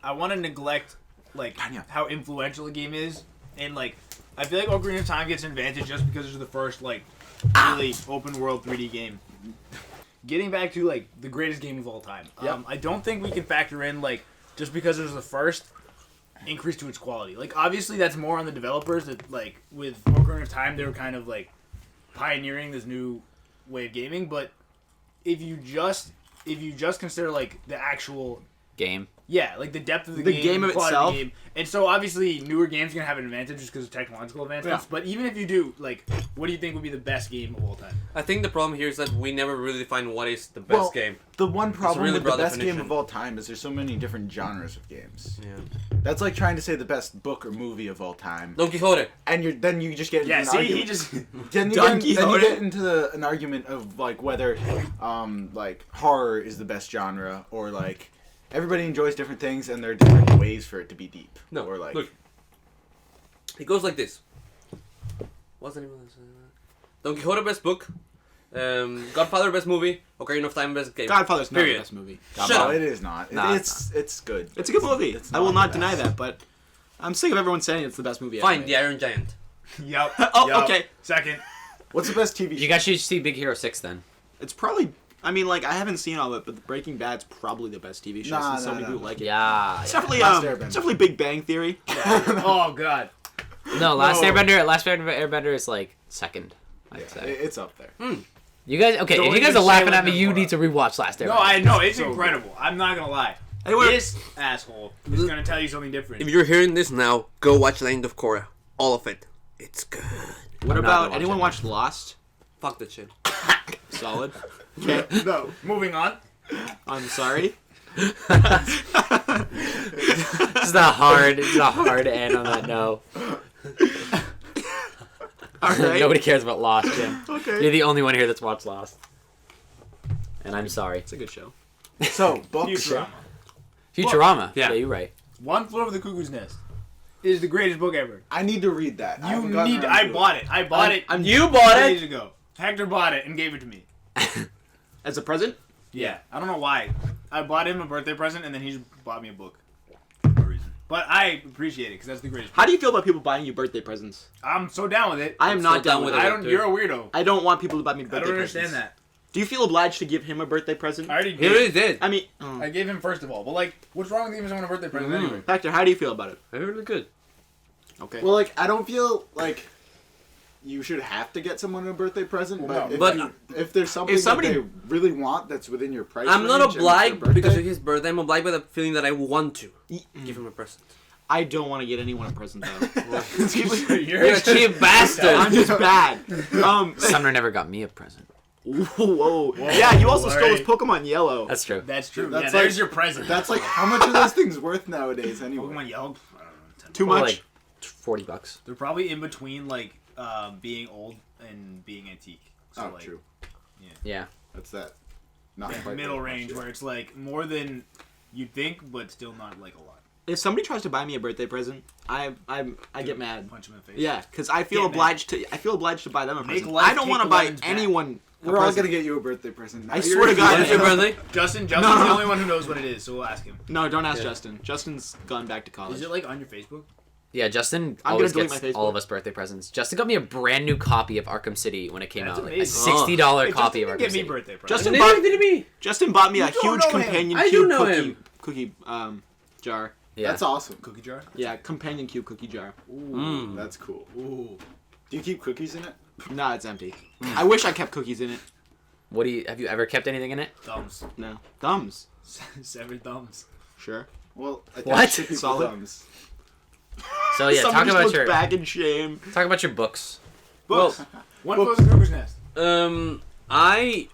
I want to neglect like how influential a game is, and like I feel like Ocarina of Time gets an advantage just because it's the first like really open world 3D game. Getting back to like the greatest game of all time. I don't think we can factor in like just because it was the first increase to its quality. Like obviously that's more on the developers that like with Ocarina of Time they were kind of like pioneering this new way of gaming, but if you just consider like the actual Game. like the depth of the game of the quality itself? the game. And so obviously newer games are gonna have an advantage just because of technological advancements. Yeah. But even if you do, like, what do you think would be the best game of all time? I think the problem here is that we never really define what is the best Well, game. the one problem really with the broad best game definition. of all time is there's so many different genres of games. Yeah. That's like trying to say the best book or movie of all time, Don Quixote. and then you just get into Yeah, an see, argument. he just Then you, Don get, then you Quixote. get into an argument of like whether like horror is the best genre or like everybody enjoys different things and there are different ways for it to be deep. No, or like look. It goes like this. What's the name of this? Don Quixote best book. Godfather best movie. Ocarina of Time best game. Godfather's not Period. the best movie. Shut no, up. it is not. Nah, It's good. It's a good movie. It's I will the not deny best. that, but I'm sick of everyone saying it's the best movie ever Fine, made. The Iron Giant. Yep. Oh, Yep. okay. Second. What's the best TV show? You guys should see Big Hero 6 then. It's probably. I mean, like I haven't seen all of it, but Breaking Bad's probably the best TV show. Nah, since so nah, many nah. people like it. Yeah. It's definitely Last Airbender. it's definitely Big Bang Theory. Oh god. No, Last No. Airbender is like second, I'd say. It's up there. You guys, okay, Don't if you guys even are laughing say at me, what you they're need to rewatch Last Airbender. No, I know it's So incredible. I'm not gonna lie. Anyway, This asshole is gonna tell you something different. If you're hearing this now, go watch Land of Korra. All of it. It's good. what I'm not about gonna watch anyone it. watched Lost? Fuck that shit. Solid. Okay, No. Moving on. I'm sorry. It's a hard end on that no. All right. Nobody cares about Lost, Jim. Okay. You're the only one here that's watched Lost. And I'm sorry. It's a good show. So books. Futurama. Futurama. Yeah. Yeah, you're right. One Flew Over the Cuckoo's Nest is the greatest book ever. I need to read that. I You haven't gotten need. around I to it. bought it. I bought it. You bought days it? ago. Hector bought it and gave it to me. As a present? Yeah. I don't know why. I bought him a birthday present and then he just bought me a book. For no reason. But I appreciate it because that's the greatest. How do you feel about people buying you birthday presents? I'm so down with it. I am I'm not so down down with with it. it. I don't. You're a weirdo. I don't want people to buy me I birthday don't presents. understand that. Do you feel obliged to give him a birthday present? I already He did. already did. I mean, I gave him first of all, but like, what's wrong with giving someone a birthday present anyway? Hector, how do you feel about it? Really good. Okay. Well, like I don't feel like you should have to get someone a birthday present, Well, but, no. if, But- if there's something somebody- that they really want that's within your price I'm not range and it's their obliged birthday, because of his birthday. I'm obliged by the feeling that I want to give him a present. I don't want to get anyone a present though. You're a cheap bastard. I'm just bad. Sumner never got me a present. Whoa. Yeah, you also stole his alright. Pokemon Yellow. That's true. That's true. That's yeah, there's like- your present. That's like how much are those things worth nowadays anyway? Pokemon Yellow. I don't know. Too Or, much. like $40. They're probably in between like being old and being antique. So Oh, like true. Yeah. That's that. Not yeah, quite middle that much, range yeah. where it's like more than you'd think, but still not like a lot. If somebody tries to buy me a birthday present, I get mad. Punch him in the face. Yeah, because I feel Get mad. obliged to. I feel obliged to buy them a Make present. life I don't take want to the buy lemons back. anyone We're all gonna get you a birthday present. I swear to God. When is your birthday? Justin's No. the only one who knows what it is, so we'll ask him. No, don't ask Justin. Justin's gone back to college. Is it like on your Facebook? Yeah, Justin I'm always gonna gets delete my all Facebook. of us birthday presents. Justin got me a brand new copy of Arkham City when it came That's out. Like a amazing. $60 Hey, copy Justin of Arkham didn't give City. me birthday present. Justin Neither bought, did me. Justin bought me a You don't huge know him. companion I do cube know cookie, him. cookie jar. Yeah. That's awesome. Cookie jar. Yeah, companion cube cookie jar. Ooh. That's cool. Ooh. Do you keep cookies in it? Nah, it's empty. I wish I kept cookies in it. Have you ever kept anything in it? Thumbs. No. Thumbs. Severed thumbs. Sure. Well, What? attach to people's Solid. thumbs. So yeah, Someone talk just about looks your back in shame. talk about your books. Books. Well, One Flew Over the Cuckoo's Nest. I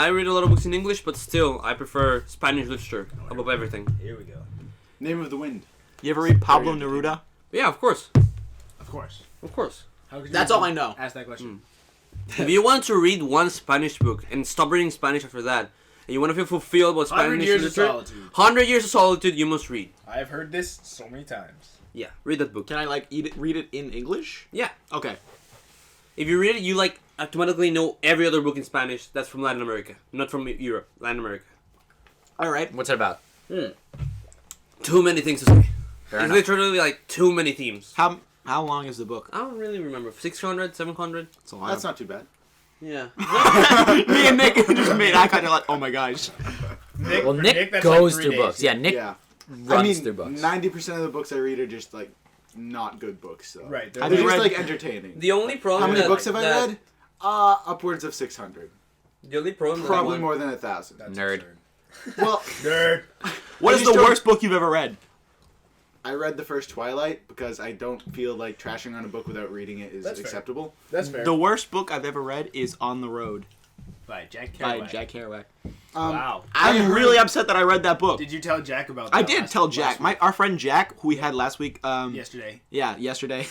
read a lot of books in English, but still, I prefer Spanish literature above everything. Here we go. Name of the Wind. You ever read Pablo Neruda? Yeah, of course. Of course. Of course. How could you That's all I know. Ask that question. If you want to read one Spanish book and stop reading Spanish after that, and you want to feel fulfilled about 100 Spanish Years of literature, Solitude. 100 Years of Solitude, you must read. I've heard this so many times. Yeah, read that book. Can I read it in English? Yeah. Okay. If you read it, you automatically know every other book in Spanish that's from Latin America, not from Europe. Latin America. All right. What's it about? Too many things to say. Fair It's enough. literally too many themes. How long is the book? I don't really remember. 600, 700? It's a lot. That's not too bad. Yeah. Me and Nick just made eye contact like, oh my gosh. Nick, Well, for Nick that's goes like 3 through days. books. Yeah, Nick Yeah. runs through books. 90% of the books I read are just like not good books. Though. Right. Have They're you just read- like entertaining. The only problem How many that- books have I that- read? Upwards of 600. The only problem Probably that more than 1,000. That's Nerd. absurd. Well, Nerd. What I is just the don't- worst book you've ever read? I read the first Twilight because I don't feel like trashing on a book without reading it is That's fair. acceptable. That's fair. The worst book I've ever read is On the Road By Jack by Kerouac. Jack Kerouac. Wow. I'm really upset that I read that book. Did you tell Jack about that? I did tell Jack. Our friend Jack, who we had last week. Yesterday. Yeah, yesterday.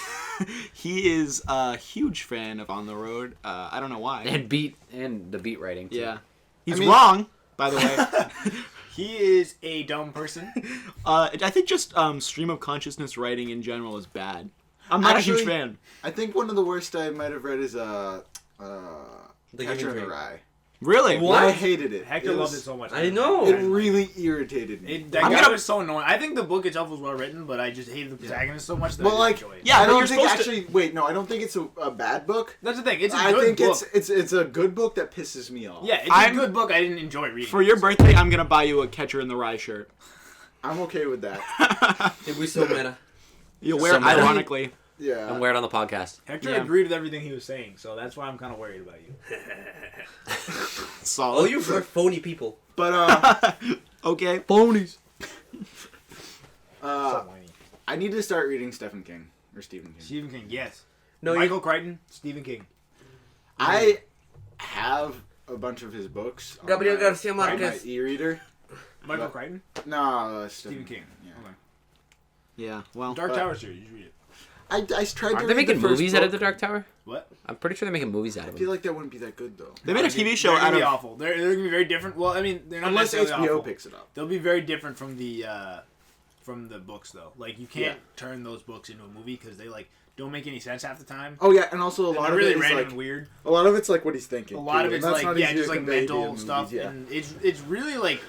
He is a huge fan of On the Road. I don't know why. And the beat writing. Too. Yeah. He's mean- wrong, by the way. He is a dumb person. I think just stream of consciousness writing in general is bad. I'm not a huge Actually- fan. I think one of the worst I might have read is The Catcher in Giving the Tree. Rye. Really? What? I hated it. Hector it loved was- it so much. I know. It really irritated me. That I'm guy gonna- was so annoying. I think the book itself was well written, but I just hated the protagonist so much that Well, I like, didn't enjoy it. Yeah, I but don't you're think supposed to- actually. Wait, no, I don't think it's a bad book. That's the thing. It's a I good think book. it's a good book that pisses me off. Yeah, it's I'm- a good book. I didn't enjoy reading. For your birthday, I'm gonna buy you a Catcher in the Rye shirt. I'm okay with that. It'd be so meta. You'll wear it Somebody- ironically. Yeah. And wear it on the podcast. Hector Yeah. agreed with everything he was saying, so that's why I'm kind of worried about you. Solid. All you are phony people. But Okay. Ponies. So whiny. I need to start reading Stephen King or Stephen King. Stephen King, yes. No, Michael Crichton, Stephen King. I have a bunch of his books. on Gabriel my- Garcia on my Marquez. e-reader. Michael But- Crichton? No, Stephen King. Yeah. Okay. Yeah. Well. Dark But- Tower series, you should read it. I tried Aren't to they read making the first movies out of book. the Dark Tower? What? I'm pretty sure they're making movies out I of feel it. like that wouldn't be that good though. They made a TV show They're out gonna be of. awful. They're gonna be very different. Well, I mean, they're not Unless necessarily HBO awful. picks it up. They'll be very different from the books, though. Like, you can't Yeah. turn those books into a movie because they don't make any sense half the time. Oh yeah, and also a And lot they're of really it is random like and weird. a lot of it's like what he's thinking. A lot too, of and it's that's like not yeah, easy just to like convey via mental movies, stuff, yeah. and it's really like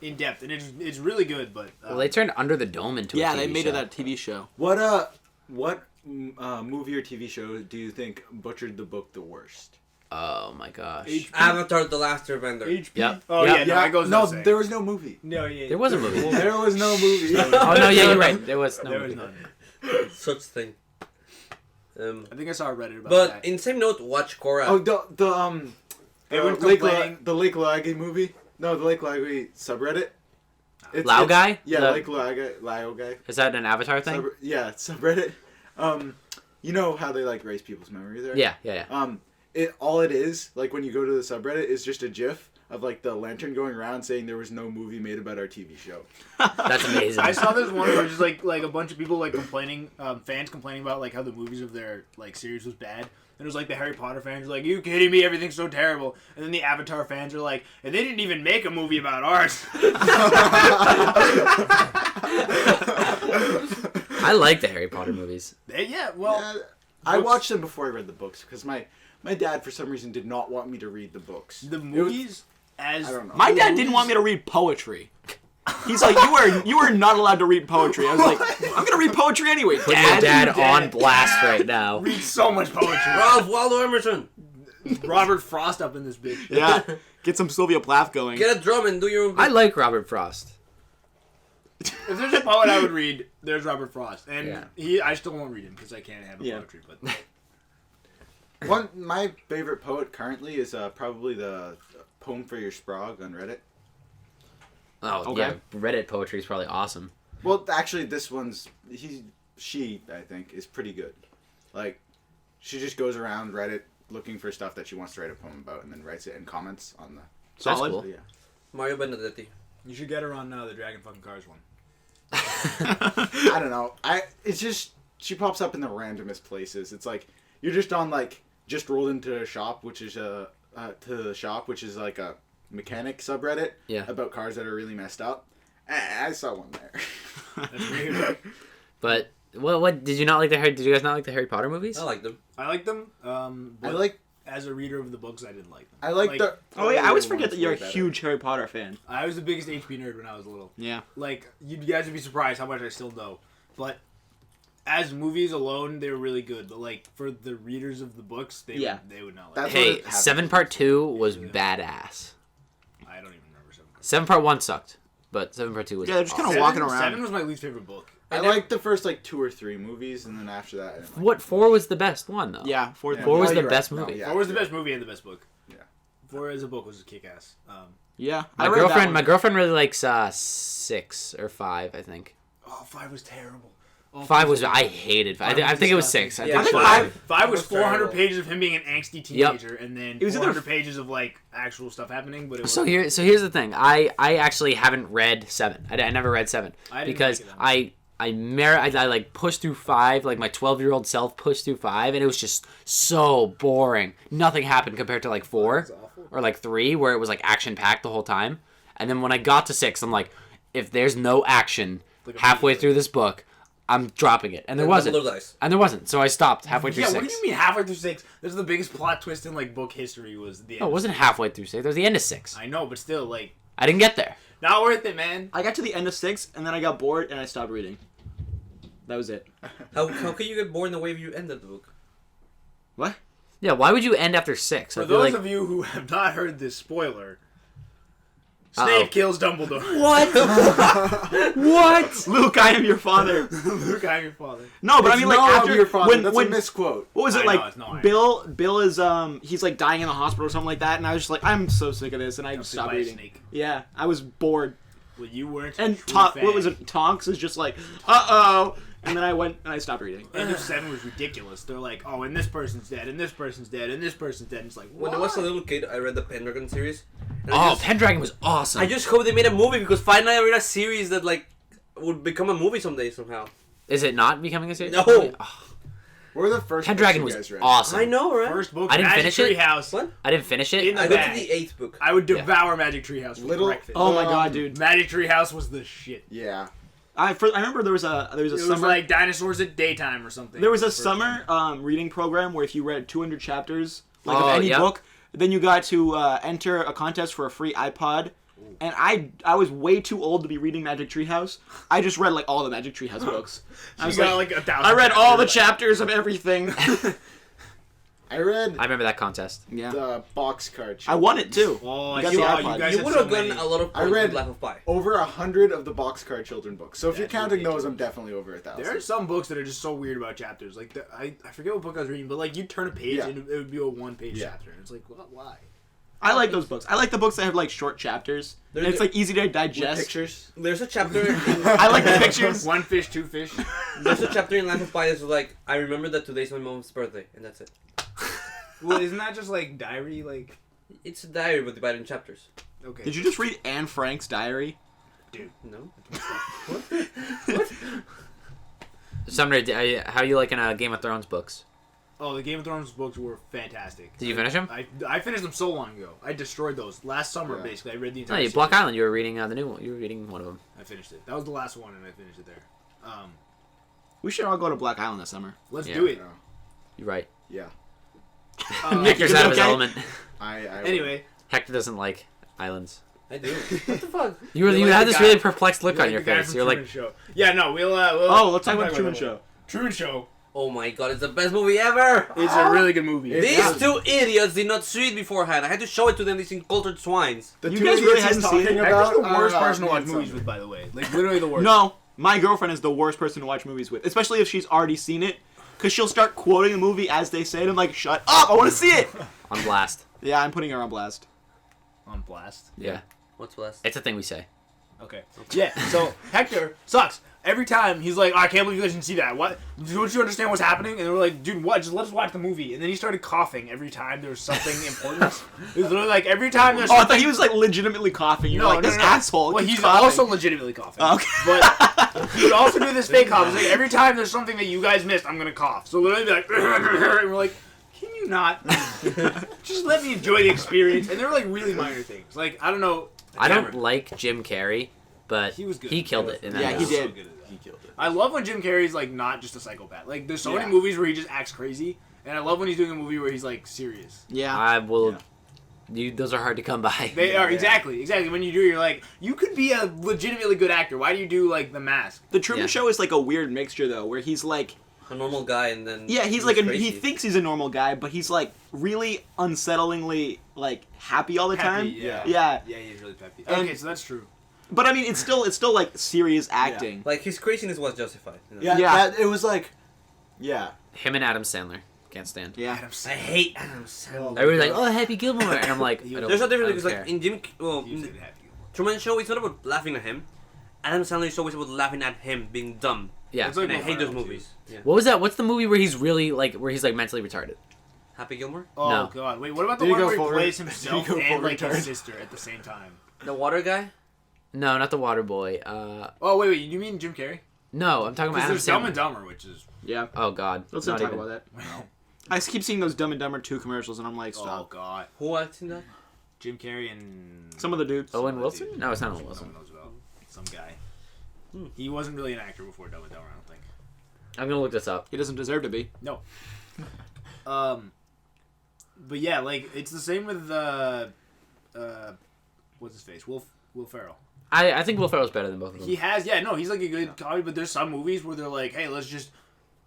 in depth, and it's really good. But Well, they turned Under the Dome into a Yeah, TV they made show. it that TV show. What movie or TV show do you think butchered the book the worst? Oh my gosh. HP. Avatar: The Last Airbender. HP. Yep. Oh Yep. yeah, no, it goes no, without saying. there was no movie. No, yeah, There was a movie. There was no movie. Oh no, yeah, you're right. There was no there was movie. none. Such thing. I think I saw a Reddit about But that. in same note, watch Korra. Oh, Everyone Lake complaining- the Lake Laggy movie. No, the Lake Laggy subreddit. Lao guy? Yeah, The- Lake Laggy, Lao guy. Is that an Avatar thing? Yeah, subreddit. You know how they like erase people's memory there? Yeah, yeah, yeah. All it is, like when you go to the subreddit, is just a GIF of like the lantern going around saying there was no movie made about our TV show. That's amazing. I saw this one where just like a bunch of people like complaining, fans complaining about like how the movies of their like series was bad. And it was like the Harry Potter fans were like, "You kidding me? Everything's so terrible." And then the Avatar fans are like, "And they didn't even make a movie about ours." I like the Harry Potter movies. Yeah, well, I watched them before I read the books because my My dad, for some reason, did not want me to read the books. The movies, I don't know. My dad didn't want me to read poetry. He's like, you are not allowed to read poetry. I was like, I'm gonna read poetry anyway. Put your dad on blast right now. read so much poetry. Ralph Waldo Emerson. Robert Frost up in this bitch. Yeah, get some Sylvia Plath going. Get a drum and do your own. I like Robert Frost. If there's a poet I would read, there's Robert Frost, and Yeah. I still won't read him because I can't handle poetry. But My favorite poet currently is probably the Poem for Your Sprague on Reddit. Oh, Okay. yeah. Reddit poetry is probably awesome. Well, actually, this one's she I think is pretty good. Like, she just goes around Reddit looking for stuff that she wants to write a poem about, and then writes it in comments on the. Solid. That's cool. Yeah. Mario Benedetti. you should get her on the Dragon Fucking Cars one. I don't know. It's just she pops up in the randomest places. It's like you're just on like just rolled into a shop, which is like a mechanic subreddit about cars that are really messed up. I saw one there. That's weird. But what did you not like Did you guys not like the Harry Potter movies? I like them. I like them. I like. As a reader of the books, I didn't like them. I like the. Oh yeah, I always forget ones that you're a way better. huge Harry Potter fan. I was the biggest HP nerd when I was little. Yeah. Like, you guys would be surprised how much I still know. But as movies alone, they were really good. But, like, for the readers of the books, they would not like That's them. Hey, what it happens. 7 Part 2 was badass. I don't even remember 7. 7 Part 1 sucked, but 7 Part 2 was Yeah, they're just kind of awesome. walking around. 7 was my least favorite book. I like the first like 2 or 3 movies, and then after that. I didn't like What, 4 was the best one, though? Yeah, fourth. Yeah. 4 was No, the you're best right. No, movie. yeah. 4 was the best movie and the best book. Yeah. 4 as a book was a kick-ass. Yeah, My I read that one. girlfriend really likes 6 or 5, I think. Oh, 5 was terrible. Oh, 5 was I hated 5. I think it was 6. disgusting. I think Yeah, it was 5 was was 400 terrible. pages of him being an angsty teenager, and then It was either 400 pages of like actual stuff happening. But it was So here's the thing. I actually haven't read 7. I never read 7 I didn't because like it I like pushed through 5, like my 12-year-old self pushed through 5, and it was just so boring. Nothing happened compared to like 4 or like 3, where it was like action packed the whole time. And then when I got to 6, I'm like, if there's no action halfway through this book, I'm dropping it. And there wasn't. And there wasn't. So I stopped halfway through 6. What do you mean halfway through 6? This is the biggest plot twist in like book history. Was the end. No, it wasn't halfway through 6. It was the end of 6. I know, but still, like, I didn't get there. not worth it, man. I got to the end of 6, and then I got bored, and I stopped reading. That was it. How can you get bored in the way you ended the book? What? Yeah, why would you end after 6? For I feel those like of you who have not heard this spoiler, Snape kills Dumbledore. What? Luke, I am your father. Luke, I'm your father. No, but I mean, like, no, after your father. when That's a misquote. what was it I like? know, it's not. Bill is he's like dying in the hospital or something like that, and I was just like, I'm so sick of this, and I Got bit stopped by a reading. snake. Yeah, I was bored. Well, you weren't. And a true what was fan. it? Tonks is just like, uh-oh, and then I went and I stopped reading. End of 7 was ridiculous. They're like, oh, and this person's dead, and this person's dead, and this person's dead. And it's like, When what? I was a little kid, I read the Pendragon series. And oh, Pendragon was awesome. I just hope they made a movie because finally I read a series that like would become a movie someday somehow. Is it not becoming a series? No. Oh, What were the first Pendragon books you was guys read? awesome. I know, right? First book, I didn't Magic finish it. Treehouse. What? I didn't finish it. In the I got bag. to the 8th book. I would devour Magic Treehouse for Little- breakfast. Oh my god, dude! Magic Treehouse was the shit. Yeah. I remember there was a It was summer like dinosaurs at daytime or something. there was a First summer reading program where if you read 200 chapters like Oh, of any yep. book, then you got to enter a contest for a free iPod. And I was way too old to be reading Magic Treehouse. I just read like all the Magic Treehouse books. I was You got, like, 1,000 I read all the chapters. chapters of everything. I read I remember that contest. Yeah, the boxcar. I won it too. Oh, You got you, the you iPod. guys You had would so have gotten many. a lot of I points read with Life of Pi. over 100 of the Boxcar Children books. So if you're That's counting those, ridiculous. I'm definitely over 1,000. There are some books that are just so weird about chapters. Like I forget what book I was reading, but like you turn a page Yeah. and it would be a 1-page Yeah. chapter. And it's like, why? I like those books. I like the books that have like short chapters. And it's like easy to With digest. pictures. There's a chapter. In, I like the pictures. 1 fish, 2 fish. there's a chapter in Life of Pi that's like, I remember that today's my mom's birthday, and that's it. Well, isn't that just like diary? Like, It's a diary but divided in chapters. okay. Did you just read Anne Frank's diary? No. Sumner, how you liking Game of Thrones books? Oh, the Game of Thrones books were fantastic. Did you finish them? I finished them so long ago. I destroyed those last summer. Yeah. Basically, I read the No, entire. Block series. Island. You were reading the new one. You were reading one of them. I finished it. That was the last one, and I finished it there. We should all go to Black Island this summer. Let's Yeah. do it. Yeah. You're right. Yeah. Hector's out of his element. Anyway, Hector doesn't like islands. I do. What the fuck? You like had the this guy- really perplexed look you're on your the guy face. from You're like, Truman Show. Yeah, no, we'll let's talk about the Truman that Show. later. Truman Show. Oh my god, it's the best movie ever! It's a really good movie. These two idiots did not see it beforehand. I had to show it to them, these cultured swines. The You two guys idiots really he's hadn't seen talking it? about Hector's the worst are, person to watch me and movies Sumner. with, by the way. Like, literally the worst. No, my girlfriend is the worst person to watch movies with, especially if she's already seen it, because she'll start quoting the movie as they say it. I'm like, shut up! I want to see it. on blast. Yeah, I'm putting her on blast. On blast. Yeah. What's last? It's a thing we say. Okay. Yeah, so Hector sucks. Every time he's like, oh, I can't believe you guys didn't see that. What? Don't you understand what's happening? And we're like, dude, what? Just let us watch the movie. And then he started coughing every time there was something important. It was literally like every time there's Oh, I something... thought he was like legitimately coughing. You're like, this asshole. Well, keeps he's coughing. also legitimately coughing. Okay. But he would also do this fake cough. It's like every time there's something that you guys missed, I'm gonna cough. So literally be like, and we're like, can you not just let me enjoy the experience? And they're like really minor things. Like I don't know. I don't like Jim Carrey, but He was good. he killed it in that Yeah, he movie. did. He killed it. I love when Jim Carrey's like not just a psychopath. Like there's so Yeah. many movies where he just acts crazy, and I love when he's doing a movie where he's like serious. Yeah. I will. Yeah. Those are hard to come by. They are Yeah. exactly. When you do, you're like, you could be a legitimately good actor. Why do you do like The Mask? The Truman Yeah. Show is like a weird mixture though, where he's like, A normal guy and then... yeah, he's like, he crazy. thinks he's a normal guy, but he's like really unsettlingly like happy all the time. Yeah. Yeah. Yeah, he's really peppy. And- Okay, so that's true. But I mean, it's still like serious acting. Like, his craziness was justified. You know? Yeah, Yeah. it was like, yeah. Him and Adam Sandler. Can't stand. Yeah. Adam I Sandler. hate Adam Sandler. Everybody's like, oh, Happy Gilmore. And I'm like, I don't, There's a I difference don't because, care. like, in Jim... Well, He was in gonna the have you. Truman Show, it's not about laughing at him. Adam Sandler is always about laughing at him being dumb. Yeah. It's like And I Will hate those Ferrell, movies. Yeah. What was that? What's the movie where he's really like, where he's like mentally retarded? Happy Gilmore? Oh No. god, wait, what about the Did he one go where he full plays re- himself did he go and full like his retard? sister at the same time? The water guy? No, not the Water Boy. Oh wait, you mean Jim Carrey? No, I'm talking about Because Adam there's Dumb Sandler. and Dumber, which is Yeah. Oh God. Let's not talk even. about that. I keep seeing those Dumb and Dumber 2 commercials, and I'm like, oh stop. god, Who acts in that? Jim Carrey and Some of the dudes. Owen Wilson? No, it's not Owen Wilson. Someone knows about some guy. He wasn't really an actor before Dumb and Dumber, I don't think. I'm gonna look this up. He doesn't deserve to be. No. But yeah, like it's the same with what's his face? Will Ferrell. I think Will Ferrell's better than both of them. He has, he's like a good comedy, but there's some movies where they're like, hey, let's just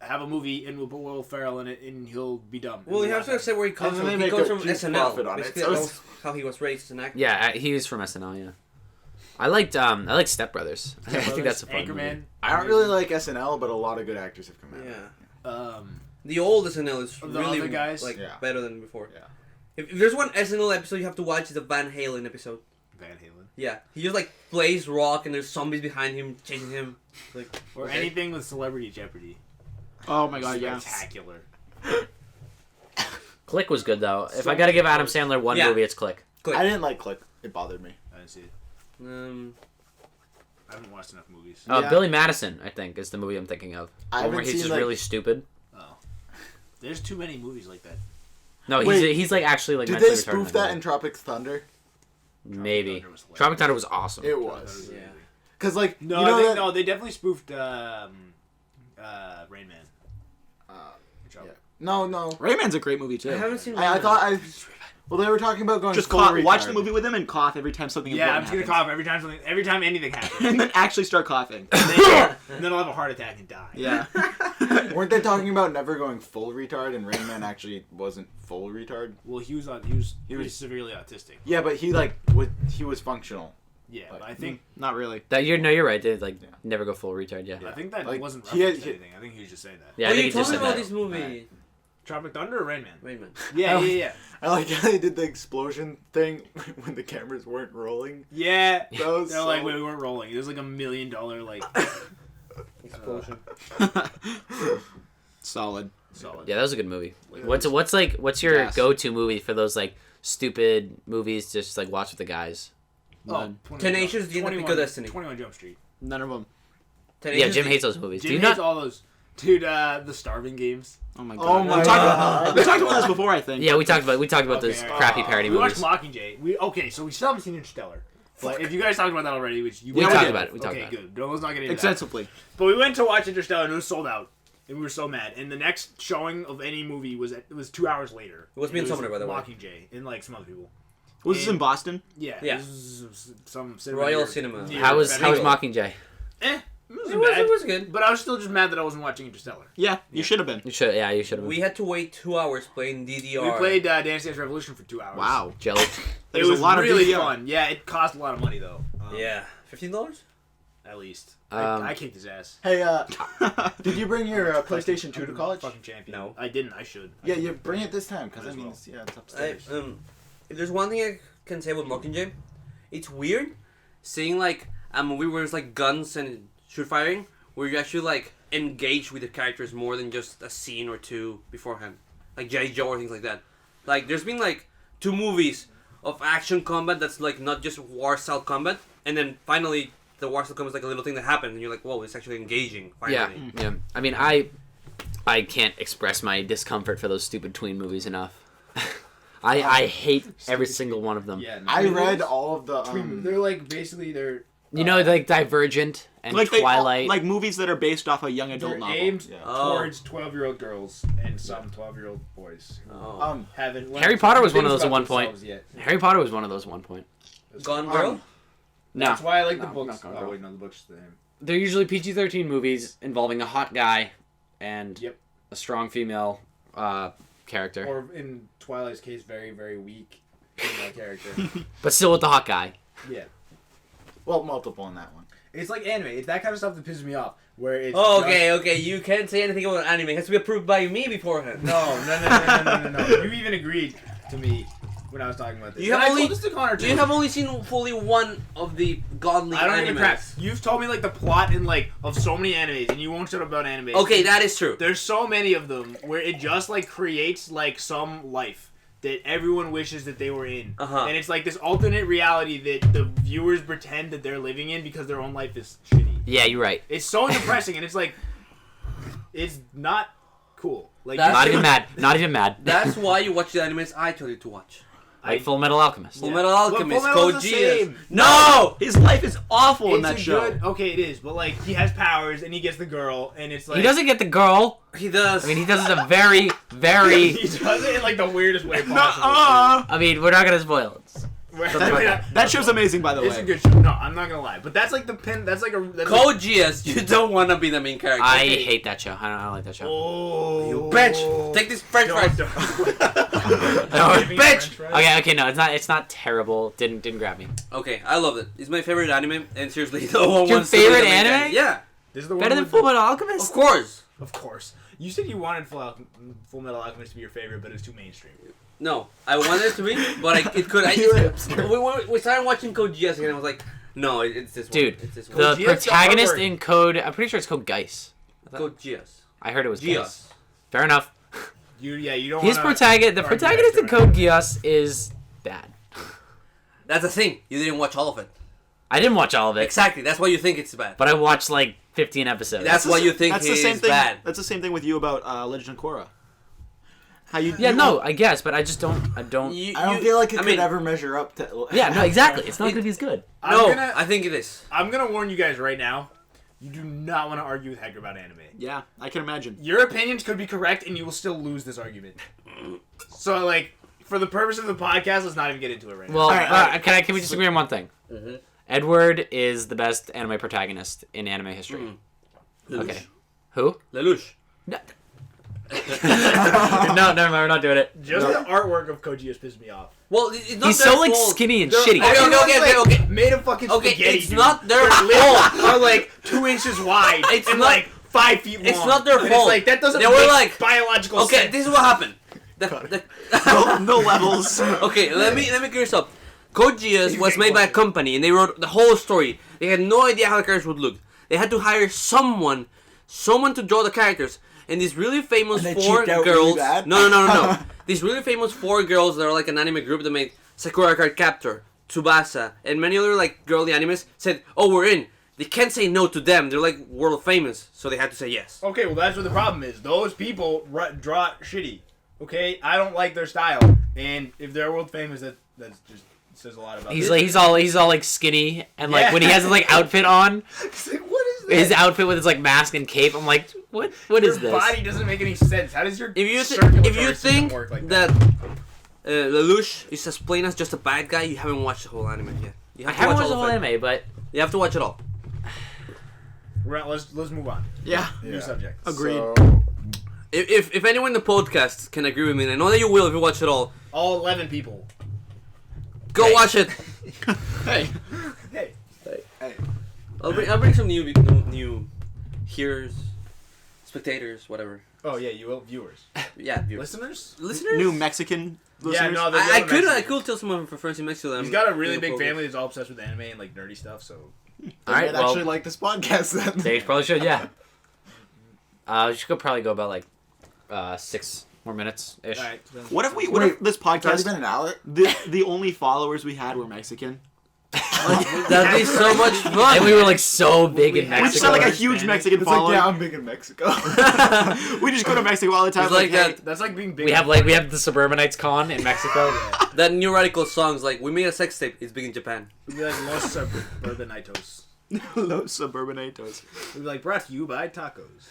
have a movie and we'll put Will Ferrell in it and he'll be dumb. Well, you have to accept where he comes And then from. they He make comes a from huge SNL. profit on it, Basically, so that it's- was how he was raised as an actor. Yeah, he was from SNL. Yeah. I liked Step Brothers. I think that's a fun Anchorman. movie. I don't really like SNL, but a lot of good actors have come out. Yeah. Um, The old SNL is The really other guys? like Yeah. better than before. Yeah. If there's one SNL episode you have to watch, it's a Van Halen episode. Van Halen. Yeah, he just like plays rock and there's zombies behind him chasing him. Like Or okay. anything with Celebrity Jeopardy. Oh my god, yeah. Spectacular. Click was good though. If I gotta give Adam Sandler one Yeah. movie, it's Click. Click. I didn't like Click. It bothered me. I didn't see it. I I haven't watched enough movies. Yeah. Billy Madison, I think, is the movie I'm thinking of. I One haven't where he's seen, just like- really stupid. Oh. There's too many movies like that. No, Wait, he's like actually like Did mentally they retarded spoof in that movie. in Tropic Thunder? Maybe. Thunder was hilarious. Tropic Thunder was awesome. It was. Yeah. Cause like No, you know they, that, no, they definitely spoofed Rain Man. yeah. No. Rayman's a great movie too. I haven't seen. I Rayman. thought Well, they were talking about going Just full cough, watch retard. the movie with him and cough every time something Yeah, I'm important just gonna happens. cough every time anything happens. And then actually start coughing. And then I'll have a heart attack and die. Yeah. Weren't they talking about never going full retard? And Rain Man actually wasn't full retard. Well, he was pretty severely autistic. Yeah, but he was functional. Yeah, Like, but I think Not really. You're right. They Yeah. never go full retard. Yeah. I think that Like, wasn't he had- referenced to anything. I think he was just saying that. Yeah, What I are think you he just talking said about that. this movie? Tropic Thunder or Rain Man? Raymond. Yeah, Oh. yeah. I like how they did the explosion thing when the cameras weren't rolling. Yeah. That was They're so- like, wait, we weren't rolling. There's like $1 million like Explosion. Solid. solid. Yeah, that was a good movie. Like, What's your Yes. go-to movie for those like stupid movies? Just like watch with the guys. Oh, None. 21 Tenacious D and the Pick of Destiny. 21 Jump Street. None of them. Yeah, Jim hates those movies. Do Jim you hates not? all those. Dude, the Starving Games. Oh my Oh god. my we, God. we talked about this before, I think. Yeah, we talked about Okay, this alright. crappy parody We watched movies. Mockingjay. So we still haven't seen Interstellar. But if you guys talked about that already, which you We Yeah, talked did. about it. We talked okay, about it. good. No, let's not get into that. Extensively. But we went to watch Interstellar and it was sold out. And we were so mad. And the next showing of any movie was 2 hours later. It was me and Sumner, by the way. Mockingjay and like some other people. Was this in Boston? Yeah. Yeah. This was some cinema Royal near- Cinema. near How was Federal. Mockingjay? It was good. But I was still just mad that I wasn't watching Interstellar. Yeah, you should have been. You should have. We had to wait 2 hours playing DDR. We played Dance Dance Revolution for 2 hours. Wow. Jelly. It There's was a lot of really DDR. fun. Yeah, it cost a lot of money though. Yeah. $15? At least. Um, I kicked his ass. Hey, did you bring your PlayStation 2 to college? Fucking champion. No. I didn't. I should. Yeah, you bring it this time because Might I as mean, well. it's upstairs. If there's one thing I can say about Mockingjay, it's weird seeing like a movie where it's like guns and shoot firing, where you actually like engage with the characters more than just a scene or two beforehand, like G.I. Joe or things like that. Like there's been like 2 movies of action combat that's like not just war style combat, and then finally the war style combat is like a little thing that happened, and you're like, whoa, it's actually engaging. Finally. Yeah. I mean, I can't express my discomfort for those stupid tween movies enough. I hate every single one of them. Yeah. I read all of the. They're like basically they're You know, like Divergent and Like Twilight. like movies that are based off a young adult they're novel. aimed Yeah. towards 12-year-old girls and some 12-year-old boys who Oh. haven't. Harry Potter was one of things those at about one point. themselves yet. Harry Potter was one of those at one point. Gone Girl. No, That's why I like the No, books. not Gone Oh Girl. wait, no, the books. The name. they're usually PG-13 movies involving a hot guy and Yep. a strong female character, Or in Twilight's case, very very weak female character. but still with the hot guy. Yeah. Well, multiple in that one. It's like anime. It's that kind of stuff that pisses me off. Where it's Oh, okay. You can't say anything about anime. It has to be approved by me beforehand. No. You even agreed to me when I was talking about this. You have And I only- told this to Connor too. You have only seen fully one of the godly I don't give a crap. animes. You've told me like the plot in like of so many animes, and you won't shut up about animes. Okay, that is true. There's so many of them where it just like creates like some life that everyone wishes that they were in, Uh-huh. and it's like this alternate reality that the viewers pretend that they're living in because their own life is shitty. Yeah, you're right. It's so depressing, and it's like, it's not cool. Like That's- Not even mad. Not even mad. That's why you watch the animes I told you to watch. Like Full Metal Alchemist. Full Metal Alchemist, Full Metal's Code the Geass. same. No! His life is awful in it's that a show. good. Okay, it is, but like he has powers and he gets the girl, and it's like He doesn't get the girl. He does. I mean, he does it a very, very. he does it in like the weirdest way possible. Nuh-uh. I mean, we're not gonna spoil it. That show's amazing, by the It's way. a good show. No, I'm not gonna lie, but that's like the pin. That's like a. That's Code Geass, you don't want to be the main character. I hate that show. I don't like that show. Oh, You bitch! Take this French fries. Bitch. Okay, no, it's not terrible. Didn't grab me. Okay, I love it. It's my favorite anime, and seriously, no one Your wants to be the favorite main anime? character. Yeah, This is the one Better than with Full the- Metal of Alchemist? course. Of course. You said you wanted Full Metal Alchemist to be your favorite, but it's too mainstream. No, I wanted it to be, but it could. We started watching Code Geass again. I was like, no, it's this one. Dude, It's this the one. Geass, protagonist the artwork. in Code, I'm pretty sure it's Code Geass. Code Geass. I heard it was Geass. Geass. Fair enough. You don't. The wanna protagonist argue in that Code Geass is bad. That's the thing. You didn't watch all of it. I didn't watch all of it, Exactly. That's why you think it's bad. but I watched like 15 episodes. That's why you think That's he the same is thing. bad. That's the same thing with you about Legend of Korra. How you? Yeah, you- no, I guess, but I just don't. I don't. You- I don't you- feel like it I could mean, ever measure up to. Yeah, no, exactly. It's not It- going to be as good. No, I think it is. I'm gonna warn you guys right now. You do not want to argue with Hector about anime. Yeah, I can imagine. Your opinions could be correct, and you will still lose this argument. So, like, for the purpose of the podcast, let's not even get into it right now. Well, Alright, can we disagree on one thing? Mhm. Edward is the best anime protagonist in anime history. Lelouch. Okay. Who? Lelouch. No, never mind. We're not doing it. Just the artwork of Code Geass pissed me off. Well, it's not He's their so like fault. skinny and They're- shitty. Okay. Made of fucking Okay, spaghetti. it's dude. not their Their lips fault. are like 2 inches wide. It's and not- like 5 feet long. It's not their And fault. It's like that doesn't They were make like- biological Okay, sense. this is what happened. No levels. Okay, let me clear this up. Code Geass was made by a company, and they wrote the whole story. They had no idea how the characters would look. They had to hire someone to draw the characters. And these really famous And they 4 cheaped out girls. really bad? No. These really famous 4 girls that are like an anime group that made Sakura Card Captor, Tsubasa, and many other like girly animes said, "Oh, we're in." They can't say no to them. They're like world famous, so they had to say yes. Okay, well that's what the problem is. Those people draw shitty. Okay, I don't like their style, and if they're world famous, that's just says a lot about. He's them. like he's all like skinny and like Yeah. when he has his like outfit on, It's like, what is his outfit with his like mask and cape. I'm like, what is this? Your body doesn't make any sense. How does your If you circulatory system think work like that Lelouch is as plain as just a bad guy, you haven't watched the whole anime yet. You I have to haven't watch watched the all whole of it. anime, but You have to watch it all. Let's move on. Yeah. New subject. Agreed. So, If anyone in the podcast can agree with me, and I know that you will if you watch it all, All 11 people. go Hey. watch it. Hey. Hey. Hey. I'll bring some new hearers, spectators, whatever. Oh yeah, you will. Viewers. Yeah, viewers. Listeners? Listeners. New Mexican listeners. Yeah, no, I could Mexican. tell someone from friends in Mexico that He's I'm got a really doing big program. family that's all obsessed with anime and like nerdy stuff. So they all right. might Well, actually like this podcast then. they probably should. Yeah. We should probably go about like 6 more minutes ish. all right. What if this It's already podcast, been an hour. the only followers we had were Mexican? That'd be so much fun. And we were like so big in We We just Mexico. sound like a Hispanic. huge Mexican It's like, following. yeah, I'm big in Mexico. We just go to Mexico all the time. It's like hey, that. That's like being big. we have the Suburbanites con in Mexico. That new radical songs like we made a sex tape. It's big in Japan. We'd be like Los Suburbanitos. Los Suburbanitos. We'd be like brought to you by tacos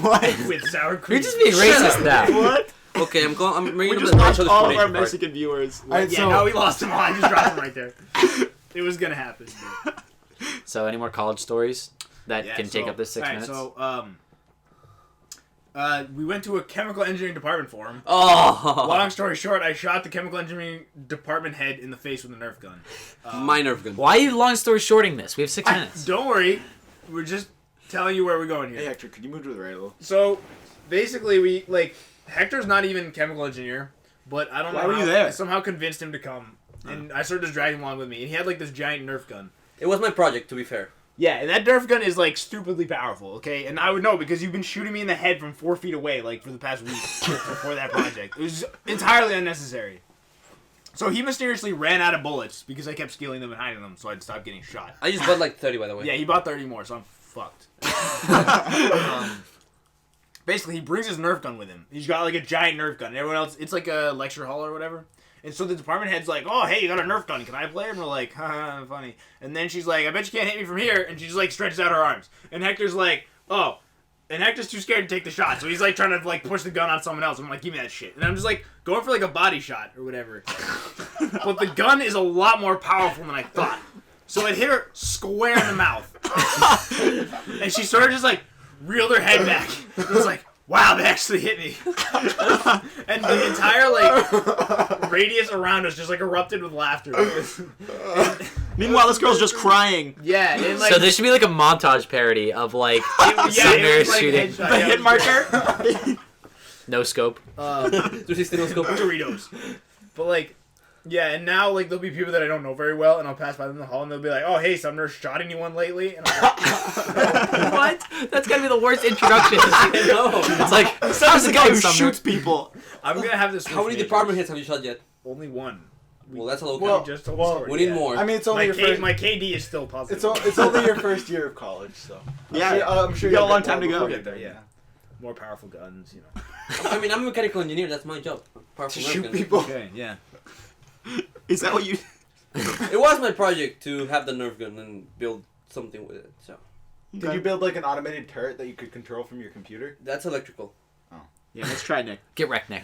What? with sour cream. You're just being racist now. What? Okay, I'm bringing We up just the lost natural all of our discrimination part. Mexican viewers. Alright, Yeah, so no, we lost him all. I just dropped him right there. It was gonna happen. But... So, any more college stories that Yeah, can take so- up this 6 alright, minutes? So, we went to a chemical engineering department forum. Oh, Long story short, I shot the chemical engineering department head in the face with a Nerf gun. my Nerf gun. Why are you long story shorting this? We have 6 minutes. Don't worry, we're just telling you where we're going here. hey Hector, could you move to the right a little? So, basically, Hector's not even a chemical engineer, but I don't know Why were how you there? I somehow convinced him to come. And I sort of just dragged him along with me. And he had, this giant Nerf gun. It was my project, to be fair. Yeah, and that Nerf gun is, stupidly powerful, okay? And I would know because you've been shooting me in the head from 4 feet away, for the past week before that project. It was entirely unnecessary. So he mysteriously ran out of bullets because I kept stealing them and hiding them so I'd stop getting shot. I just bought like 30, by the way. Yeah, he bought 30 more, so I'm fucked. Basically, he brings his Nerf gun with him. He's got, a giant Nerf gun. And everyone else, it's like a lecture hall or whatever. And so the department head's like, oh, hey, you got a Nerf gun. Can I play it? And we're like, haha, funny. And then she's like, I bet you can't hit me from here. And she just, stretches out her arms. And Hector's like, oh. And Hector's too scared to take the shot. So he's, trying to, push the gun on someone else. I'm like, give me that shit. And I'm just, going for, a body shot or whatever. But the gun is a lot more powerful than I thought. So it hit her square in the mouth. And she sort of just, reeled her head back. It was like, wow, they actually hit me. And the entire, radius around us just, erupted with laughter. Meanwhile, this girl's just crying. Yeah, and, So this should be a montage parody of it Sumner was, shooting headshot. The Yeah, hit it was marker. no scope. There's a stethoscope. Doritos. But, yeah, and now, there'll be people that I don't know very well, and I'll pass by them in the hall, and they'll be like, oh, hey, Sumner, shot anyone lately? And I'm like, What? That's gotta be the worst introduction. No. It's like, Sounds the guy who Sumner? shoots people. I'm going to have this. How many department hits have you shot yet? Only one. Well, that's a low Well, count. Just told well, the story. We need yeah. more. I mean, it's only My your first. KD is still positive. It's only your first year of college, so Yeah, I'm sure you got you'll a long get time to more go. before you Get there, get yeah. More powerful guns, I mean, I'm a mechanical engineer. That's my job. Powerful To Nerf shoot gun. people. Okay, yeah. Is that what you... It was my project to have the Nerf gun and build something with it. So Did you build an automated turret that you could control from your computer? that's electrical. Yeah, let's try Nick. get wrecked, Nick.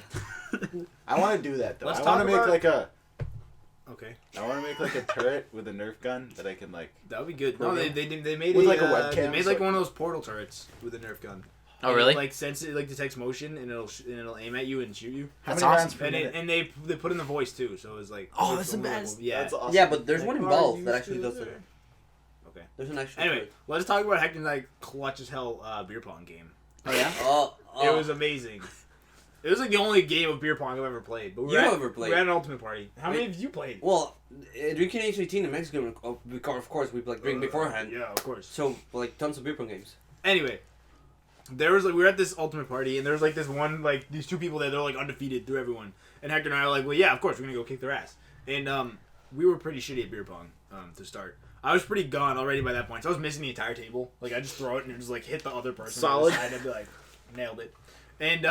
I want to do that though. Let's I want talk to make about- a. Okay. I want to make a turret with a Nerf gun that I can That would be good. No, they made With, a, a they webcam, made so- one of those portal turrets with a Nerf gun. Oh, And really? It, sense it detects motion and it'll aim at you and shoot you. How That's many awesome. rounds per And minute? they put in the voice too, so it's like Oh, it's that's the only best. Yeah. That's awesome. Yeah, but there's one Like, involved that are actually you does still it. Okay. There's an actual. Anyway, let's talk about Hector's clutch as hell beer pong game. Oh, yeah? Oh, It was amazing. It was the only game of beer pong I've ever played. But You ever played? We're at an ultimate party. How many Wait. have you played? Well, drinking H18 in Mexico, of course, we drink beforehand. Yeah, of course. So, tons of beer pong games. Anyway, there was we were at this ultimate party, and there was this one these two people there. They're undefeated through everyone. And Hector and I are like, well, yeah, of course, we're gonna go kick their ass. And we were pretty shitty at beer pong to start. I was pretty gone already by that point, so I was missing the entire table. I just throw it and it just hit the other person. Solid. On the side, I'd be like, nailed it. And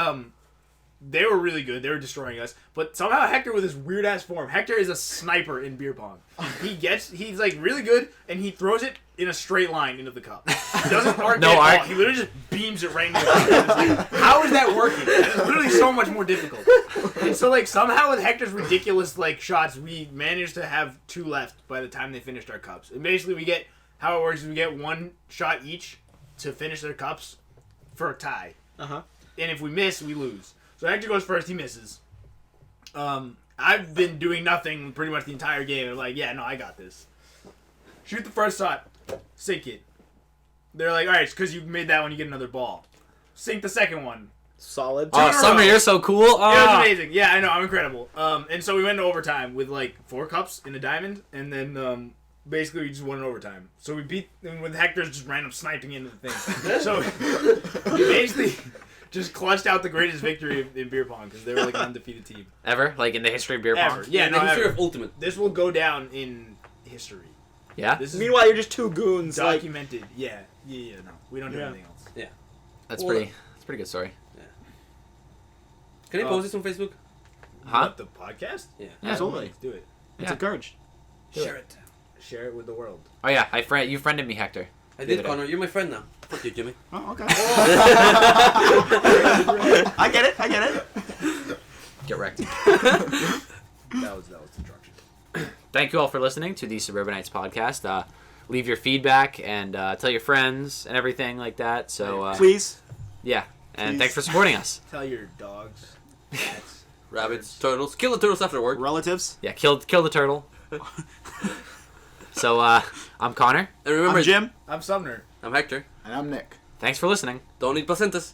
they were really good. They were destroying us. But somehow Hector with his weird ass form. Hector is a sniper in beer pong. He's like really good, and he throws it in a straight line into the cup. He doesn't arc No it at arc. all. He literally just beams it right into the cup. It's like, how is that working? It's literally so much more difficult. And so like somehow with Hector's ridiculous like shots, we managed to have 2 left by the time they finished our cups. And basically we get how it works is we get 1 shot each to finish their cups for a tie. Uh-huh. And if we miss, we lose. So Hector goes first, he misses. I've been doing nothing pretty much the entire game. I'm like, yeah, no, I got this. Shoot the first shot, sink it. They're like, alright, it's because you made that one, you get another ball. Sink the second one. Solid. Oh, in a Sumner, row. you're so cool. It was Oh. amazing. Yeah, I know, I'm incredible. And so we went into overtime with like 4 cups in a diamond, and then basically we just won in overtime. So we beat them with Hector's just random sniping into the thing. So we basically just clutched out the greatest victory in beer pong because they were like an undefeated team. Ever? Like in the history of beer pong? Ever. Yeah, the no, history ever. of Ultimate. This will go down in history. Yeah? This is Meanwhile, you're just 2 goons. Like, documented. Yeah, no. We don't do Yeah. anything else. That's Well, pretty good story. Can I post this on Facebook? Huh? What, the podcast? Yeah. Yeah. absolutely. Let's do it. It's Yeah. a Gurge. Share it. Share it with the world. Oh yeah, you friended me, Hector. I The did, other Connor. You're my friend now. Fuck you, Jimmy. Oh, okay. I get it. Get wrecked. That was destruction. Thank you all for listening to the Suburbanites Podcast. Leave your feedback and tell your friends and everything like that. So Please. yeah, and Please. thanks for supporting us. Tell your dogs, cats, Rabbits, turtles. Kill the turtles after work. Relatives. Yeah, kill the turtle. So I'm Connor. And remember, I'm Jim. I'm Sumner. I'm Hector. And I'm Nick. Thanks for listening. Don't eat placentas.